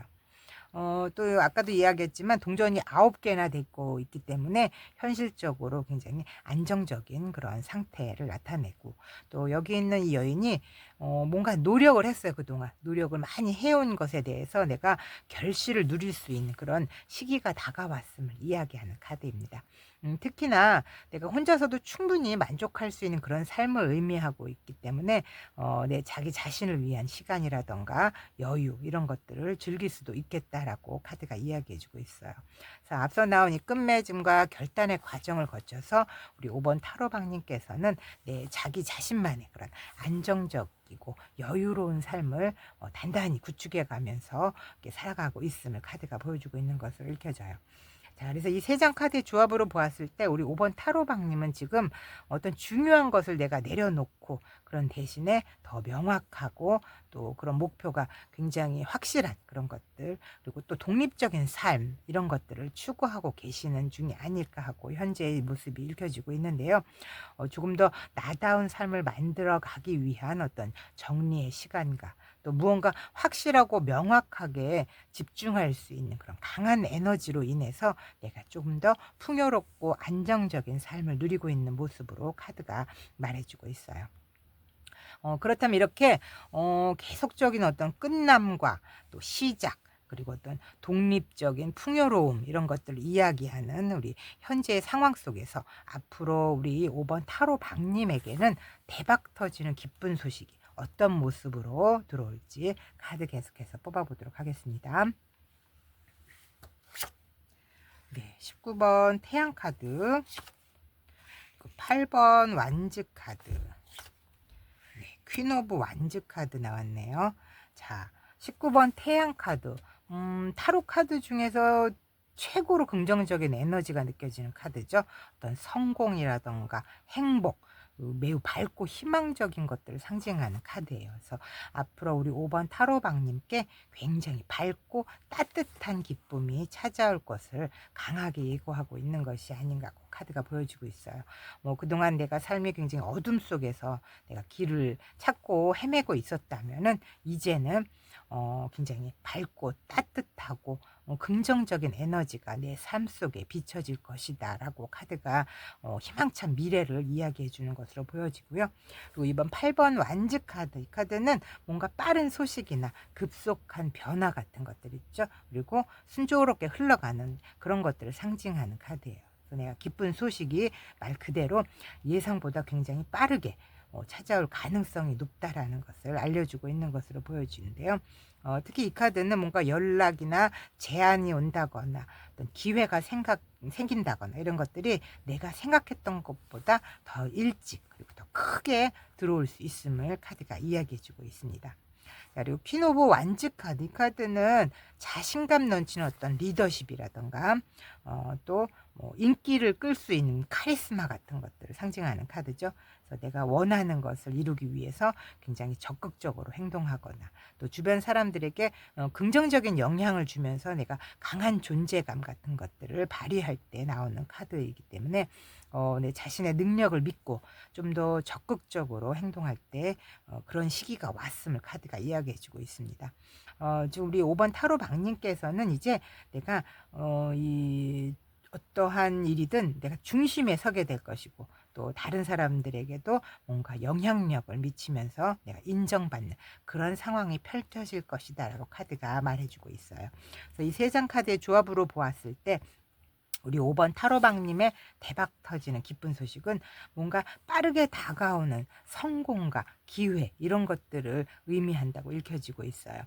또 아까도 이야기했지만 동전이 9개나 되고 있기 때문에 현실적으로 굉장히 안정적인 그런 상태를 나타내고 또 여기 있는 이 여인이 뭔가 노력을 했어요. 그동안 노력을 많이 해온 것에 대해서 내가 결실을 누릴 수 있는 그런 시기가 다가왔음을 이야기하는 카드입니다. 특히나 내가 혼자서도 충분히 만족할 수 있는 그런 삶을 의미하고 있기 때문에 내 자기 자신을 위한 시간이라던가 여유 이런 것들을 즐길 수도 있겠다라고 카드가 이야기해 주고 있어요. 그래서 앞서 나온 이 끝맺음과 결단의 과정을 거쳐서 우리 5번 타로방님께서는 내 자기 자신만의 그런 안정적이고 여유로운 삶을 단단히 구축해 가면서 살아가고 있음을 카드가 보여주고 있는 것으로 읽혀져요. 자, 그래서 이 세 장 카드의 조합으로 보았을 때 우리 5번 타로방님은 지금 어떤 중요한 것을 내가 내려놓고 그런 대신에 더 명확하고 또 그런 목표가 굉장히 확실한 그런 것들 그리고 또 독립적인 삶 이런 것들을 추구하고 계시는 중이 아닐까 하고 현재의 모습이 읽혀지고 있는데요. 조금 더 나다운 삶을 만들어 가기 위한 어떤 정리의 시간과 또 무언가 확실하고 명확하게 집중할 수 있는 그런 강한 에너지로 인해서 내가 조금 더 풍요롭고 안정적인 삶을 누리고 있는 모습으로 카드가 말해주고 있어요. 그렇다면 이렇게 계속적인 어떤 끝남과 또 시작 그리고 어떤 독립적인 풍요로움 이런 것들을 이야기하는 우리 현재의 상황 속에서 앞으로 우리 5번 타로 박님에게는 대박 터지는 기쁜 소식이 어떤 모습으로 들어올지 카드 계속해서 뽑아보도록 하겠습니다. 네, 19번 태양 카드, 8번 완즈 카드, 네, 퀸 오브 완즈 카드 나왔네요. 자, 19번 태양 카드. 타로 카드 중에서 최고로 긍정적인 에너지가 느껴지는 카드죠. 어떤 성공이라던가 행복, 매우 밝고 희망적인 것들을 상징하는 카드예요. 그래서 앞으로 우리 5번 타로방님께 굉장히 밝고 따뜻한 기쁨이 찾아올 것을 강하게 예고하고 있는 것이 아닌가 하고 카드가 보여주고 있어요. 그동안 내가 삶이 굉장히 어둠 속에서 내가 길을 찾고 헤매고 있었다면은 이제는 굉장히 밝고 따뜻하고 긍정적인 에너지가 내 삶 속에 비춰질 것이다 라고 카드가 희망찬 미래를 이야기해 주는 것으로 보여지고요. 그리고 이번 8번 완즈 카드, 이 카드는 뭔가 빠른 소식이나 급속한 변화 같은 것들 있죠. 그리고 순조롭게 흘러가는 그런 것들을 상징하는 카드예요. 그래서 내가 기쁜 소식이 말 그대로 예상보다 굉장히 빠르게 찾아올 가능성이 높다라는 것을 알려주고 있는 것으로 보여지는데요. 특히 이 카드는 뭔가 연락이나 제안이 온다거나 어떤 기회가 생긴다거나 이런 것들이 내가 생각했던 것보다 더 일찍 그리고 더 크게 들어올 수 있음을 카드가 이야기해주고 있습니다. 그리고 퀸 오브 완즈 카드, 이 카드는 자신감 넘치는 어떤 리더십이라던가 또 인기를 끌 수 있는 카리스마 같은 것들을 상징하는 카드죠. 그래서 내가 원하는 것을 이루기 위해서 굉장히 적극적으로 행동하거나 또 주변 사람들에게 긍정적인 영향을 주면서 내가 강한 존재감 같은 것들을 발휘할 때 나오는 카드이기 때문에 내 자신의 능력을 믿고 좀 더 적극적으로 행동할 때 그런 시기가 왔음을 카드가 이야기해주고 있습니다. 지금 우리 5번 타로 박님께서는 이제 내가 이 어떠한 일이든 내가 중심에 서게 될 것이고 또 다른 사람들에게도 뭔가 영향력을 미치면서 내가 인정받는 그런 상황이 펼쳐질 것이다 라고 카드가 말해주고 있어요. 그래서 이 세 장 카드의 조합으로 보았을 때 우리 5번 타로방님의 대박 터지는 기쁜 소식은 뭔가 빠르게 다가오는 성공과 기회 이런 것들을 의미한다고 읽혀지고 있어요.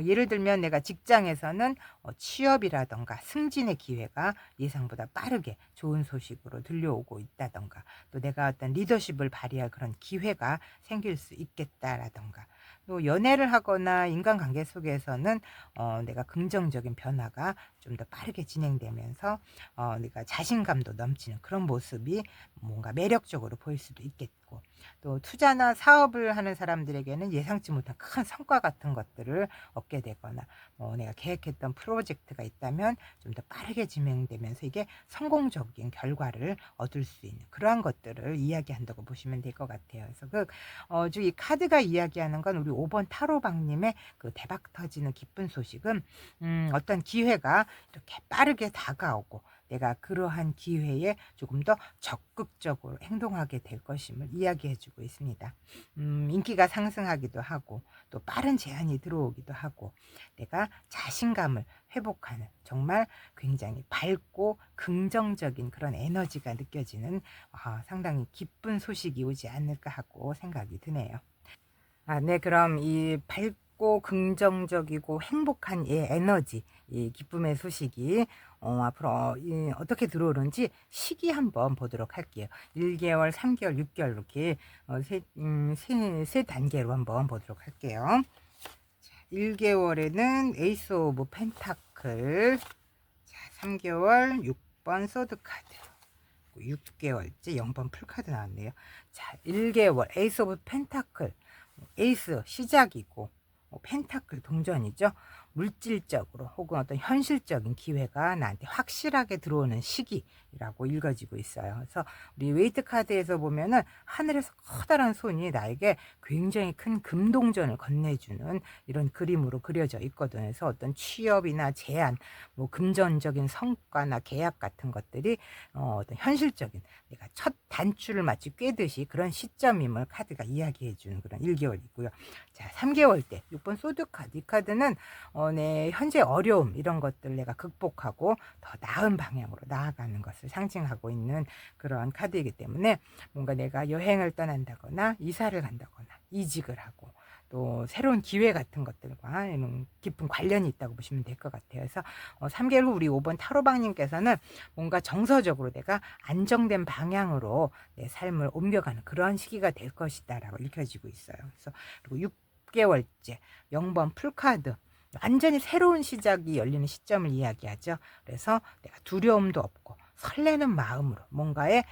예를 들면 내가 직장에서는 취업이라던가 승진의 기회가 예상보다 빠르게 좋은 소식으로 들려오고 있다던가 또 내가 어떤 리더십을 발휘할 그런 기회가 생길 수 있겠다라던가 또 연애를 하거나 인간관계 속에서는 내가 긍정적인 변화가 좀 더 빠르게 진행되면서 내가 자신감도 넘치는 그런 모습이 뭔가 매력적으로 보일 수도 있겠고 또 투자나 사업을 하는 사람들에게는 예상치 못한 큰 성과 같은 것들을 얻게 되거나 내가 계획했던 프로젝트가 있다면 좀 더 빠르게 진행되면서 이게 성공적인 결과를 얻을 수 있는 그러한 것들을 이야기한다고 보시면 될 것 같아요. 그래서 이 카드가 이야기하는 건 우리 5번 타로방님의 그 대박 터지는 기쁜 소식은 어떤 기회가 이렇게 빠르게 다가오고 내가 그러한 기회에 조금 더 적극적으로 행동하게 될 것임을 이야기해주고 있습니다. 인기가 상승하기도 하고 또 빠른 제안이 들어오기도 하고 내가 자신감을 회복하는 정말 굉장히 밝고 긍정적인 그런 에너지가 느껴지는 상당히 기쁜 소식이 오지 않을까 하고 생각이 드네요. 네, 그럼 이 밝고 긍정적이고 행복한 이 에너지, 이 기쁨의 소식이 앞으로 어떻게 들어오는지 시기 한번 보도록 할게요. 1개월, 3개월, 6개월 이렇게 세 단계로 한번 보도록 할게요. 자, 1개월에는 에이스 오브 펜타클, 자, 3개월 6번 소드 카드, 6개월째 0번 풀카드 나왔네요. 자, 1개월 에이스 오브 펜타클, 에이스 시작이고 펜타클 동전이죠. 물질적으로 혹은 어떤 현실적인 기회가 나한테 확실하게 들어오는 시기라고 읽어지고 있어요. 그래서 우리 웨이트 카드에서 보면은 하늘에서 커다란 손이 나에게 굉장히 큰 금동전을 건네주는 이런 그림으로 그려져 있거든요. 그래서 어떤 취업이나 제안, 뭐 금전적인 성과나 계약 같은 것들이 어떤 현실적인 내가 첫 단추를 마치 꿰듯이 그런 시점임을 카드가 이야기해 주는 그런 1개월이고요. 자, 3개월 때 6번 소드 카드, 이 카드는 내 현재 어려움 이런 것들 내가 극복하고 더 나은 방향으로 나아가는 것을 상징하고 있는 그런 카드이기 때문에 뭔가 내가 여행을 떠난다거나 이사를 간다거나 이직을 하고 또 새로운 기회 같은 것들과 이런 깊은 관련이 있다고 보시면 될 것 같아요. 그래서 3개월 후 우리 5번 타로방님께서는 뭔가 정서적으로 내가 안정된 방향으로 내 삶을 옮겨가는 그런 시기가 될 것이다 라고 읽혀지고 있어요. 그래서 그리고 6개월째 0번 풀카드, 완전히 새로운 시작이 열리는 시점을 이야기하죠. 그래서 내가 두려움도 없고 설레는 마음으로 뭔가에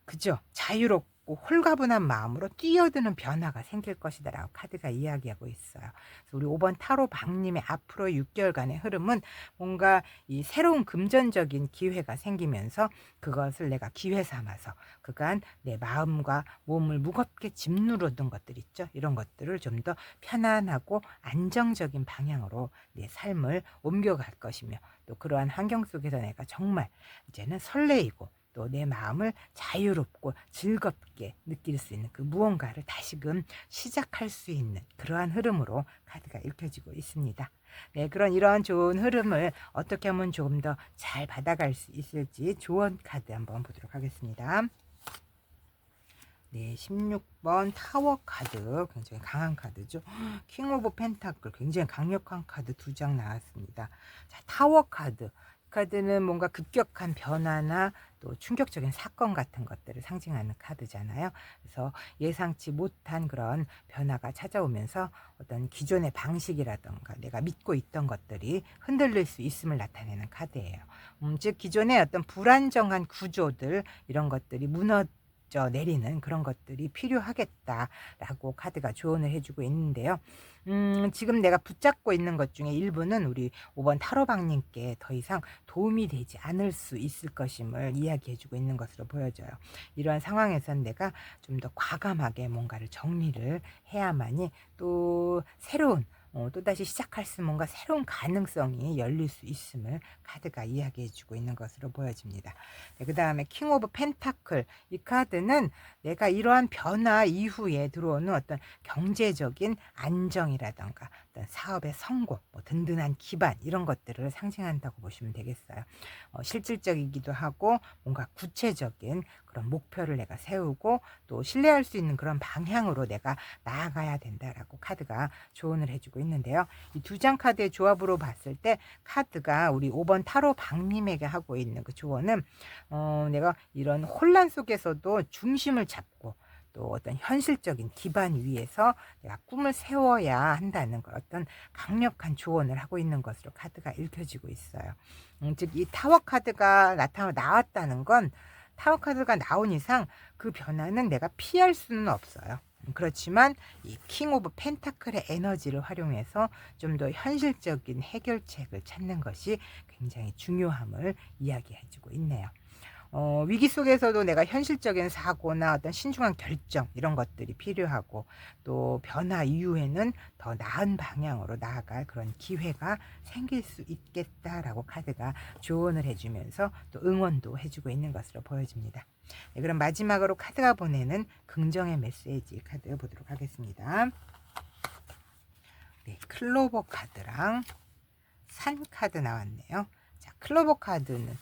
그죠, 자유롭고 새롭고 홀가분한 마음으로 뛰어드는 변화가 생길 것이다라고 카드가 이야기하고 있어요. 그래서 우리 5번 타로 박님의 앞으로 6개월간의 흐름은 뭔가 이 새로운 금전적인 기회가 생기면서 그것을 내가 기회 삼아서 그간 내 마음과 몸을 무겁게 짓누르던 것들 있죠. 이런 것들을 좀 더 편안하고 안정적인 방향으로 내 삶을 옮겨갈 것이며, 또 그러한 환경 속에서 내가 정말 이제는 설레이고 또 내 마음을 자유롭고 즐겁게 느낄 수 있는 그 무언가를 다시금 시작할 수 있는 그러한 흐름으로 카드가 읽혀지고 있습니다. 네, 이런 좋은 흐름을 어떻게 하면 조금 더 잘 받아갈 수 있을지 조언 카드 한번 보도록 하겠습니다. 네, 16번 타워 카드, 굉장히 강한 카드죠. 킹 오브 펜타클, 굉장히 강력한 카드 2장 나왔습니다. 자, 타워 카드. 카드는 뭔가 급격한 변화나 또 충격적인 사건 같은 것들을 상징하는 카드잖아요. 그래서 예상치 못한 그런 변화가 찾아오면서 어떤 기존의 방식이라던가 내가 믿고 있던 것들이 흔들릴 수 있음을 나타내는 카드예요. 즉 기존의 어떤 불안정한 구조들, 이런 것들이 내리는 그런 것들이 필요하겠다라고 카드가 조언을 해주고 있는데요. 지금 내가 붙잡고 있는 것 중에 일부는 우리 5번 타로방님께 더 이상 도움이 되지 않을 수 있을 것임을 이야기해주고 있는 것으로 보여져요. 이러한 상황에선 내가 좀 더 과감하게 뭔가를 정리를 해야만이 또 새로운 또다시 시작할 수 뭔가 새로운 가능성이 열릴 수 있음을 카드가 이야기해주고 있는 것으로 보여집니다. 네, 그 다음에 킹 오브 펜타클, 이 카드는 내가 이러한 변화 이후에 들어오는 어떤 경제적인 안정이라던가 어떤 사업의 성공, 뭐 든든한 기반, 이런 것들을 상징한다고 보시면 되겠어요. 실질적이기도 하고 뭔가 구체적인 그런 목표를 내가 세우고 또 신뢰할 수 있는 그런 방향으로 내가 나아가야 된다라고 카드가 조언을 해주고 있는데요. 이 2장 카드의 조합으로 봤을 때 카드가 우리 5번 타로 박님에게 하고 있는 그 조언은 내가 이런 혼란 속에서도 중심을 잡고 또 어떤 현실적인 기반 위에서 내가 꿈을 세워야 한다는 걸 어떤 강력한 조언을 하고 있는 것으로 카드가 읽혀지고 있어요. 즉 이 타워 카드가 나왔다는 건, 타워 카드가 나온 이상 그 변화는 내가 피할 수는 없어요. 그렇지만 이 킹 오브 펜타클의 에너지를 활용해서 좀 더 현실적인 해결책을 찾는 것이 굉장히 중요함을 이야기해주고 있네요. 위기 속에서도 내가 현실적인 사고나 어떤 신중한 결정, 이런 것들이 필요하고, 또 변화 이후에는 더 나은 방향으로 나아갈 그런 기회가 생길 수 있겠다라고 카드가 조언을 해주면서 또 응원도 해주고 있는 것으로 보여집니다. 네, 그럼 마지막으로 카드가 보내는 긍정의 메시지 카드 보도록 하겠습니다. 네, 클로버 카드랑 산 카드 나왔네요. 자, 클로버 카드는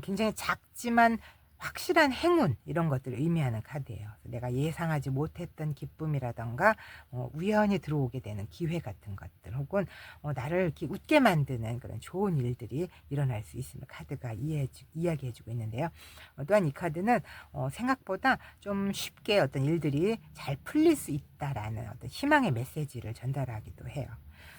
굉장히 작지만 확실한 행운, 이런 것들을 의미하는 카드예요. 내가 예상하지 못했던 기쁨이라던가 우연히 들어오게 되는 기회 같은 것들, 혹은 나를 이렇게 웃게 만드는 그런 좋은 일들이 일어날 수 있음을 카드가 이야기해주고 있는데요. 또한 이 카드는 생각보다 좀 쉽게 어떤 일들이 잘 풀릴 수 있다라는 어떤 희망의 메시지를 전달하기도 해요.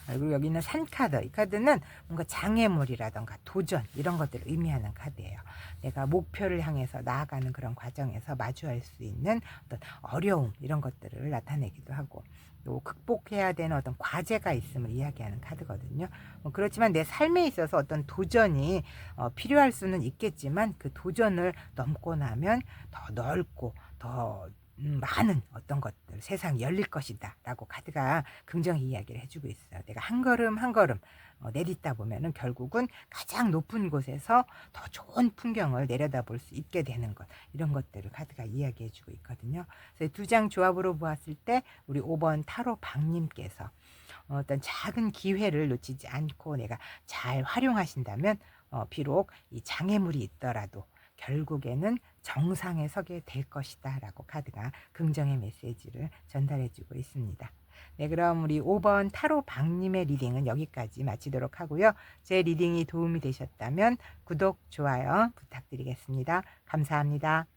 그리고 여기는 산 카드, 이 카드는 뭔가 장애물이라던가 도전, 이런 것들을 의미하는 카드예요. 내가 목표를 향해서 나아가는 그런 과정에서 마주할 수 있는 어떤 어려움, 이런 것들을 나타내기도 하고, 또 극복해야 되는 어떤 과제가 있음을 이야기하는 카드거든요. 그렇지만 내 삶에 있어서 어떤 도전이 필요할 수는 있겠지만, 그 도전을 넘고 나면 더 넓고 더 많은 어떤 것들, 세상이 열릴 것이다 라고 카드가 긍정 이야기를 해주고 있어요. 내가 한 걸음 한 걸음 내딛다 보면은 결국은 가장 높은 곳에서 더 좋은 풍경을 내려다볼 수 있게 되는 것, 이런 것들을 카드가 이야기해주고 있거든요. 그래서 2장 조합으로 보았을 때 우리 5번 타로 박님께서 어떤 작은 기회를 놓치지 않고 내가 잘 활용하신다면 비록 이 장애물이 있더라도 결국에는 정상에 서게 될 것이다 라고 카드가 긍정의 메시지를 전달해주고 있습니다. 네, 그럼 우리 5번 타로 박님의 리딩은 여기까지 마치도록 하고요. 제 리딩이 도움이 되셨다면 구독, 좋아요 부탁드리겠습니다. 감사합니다.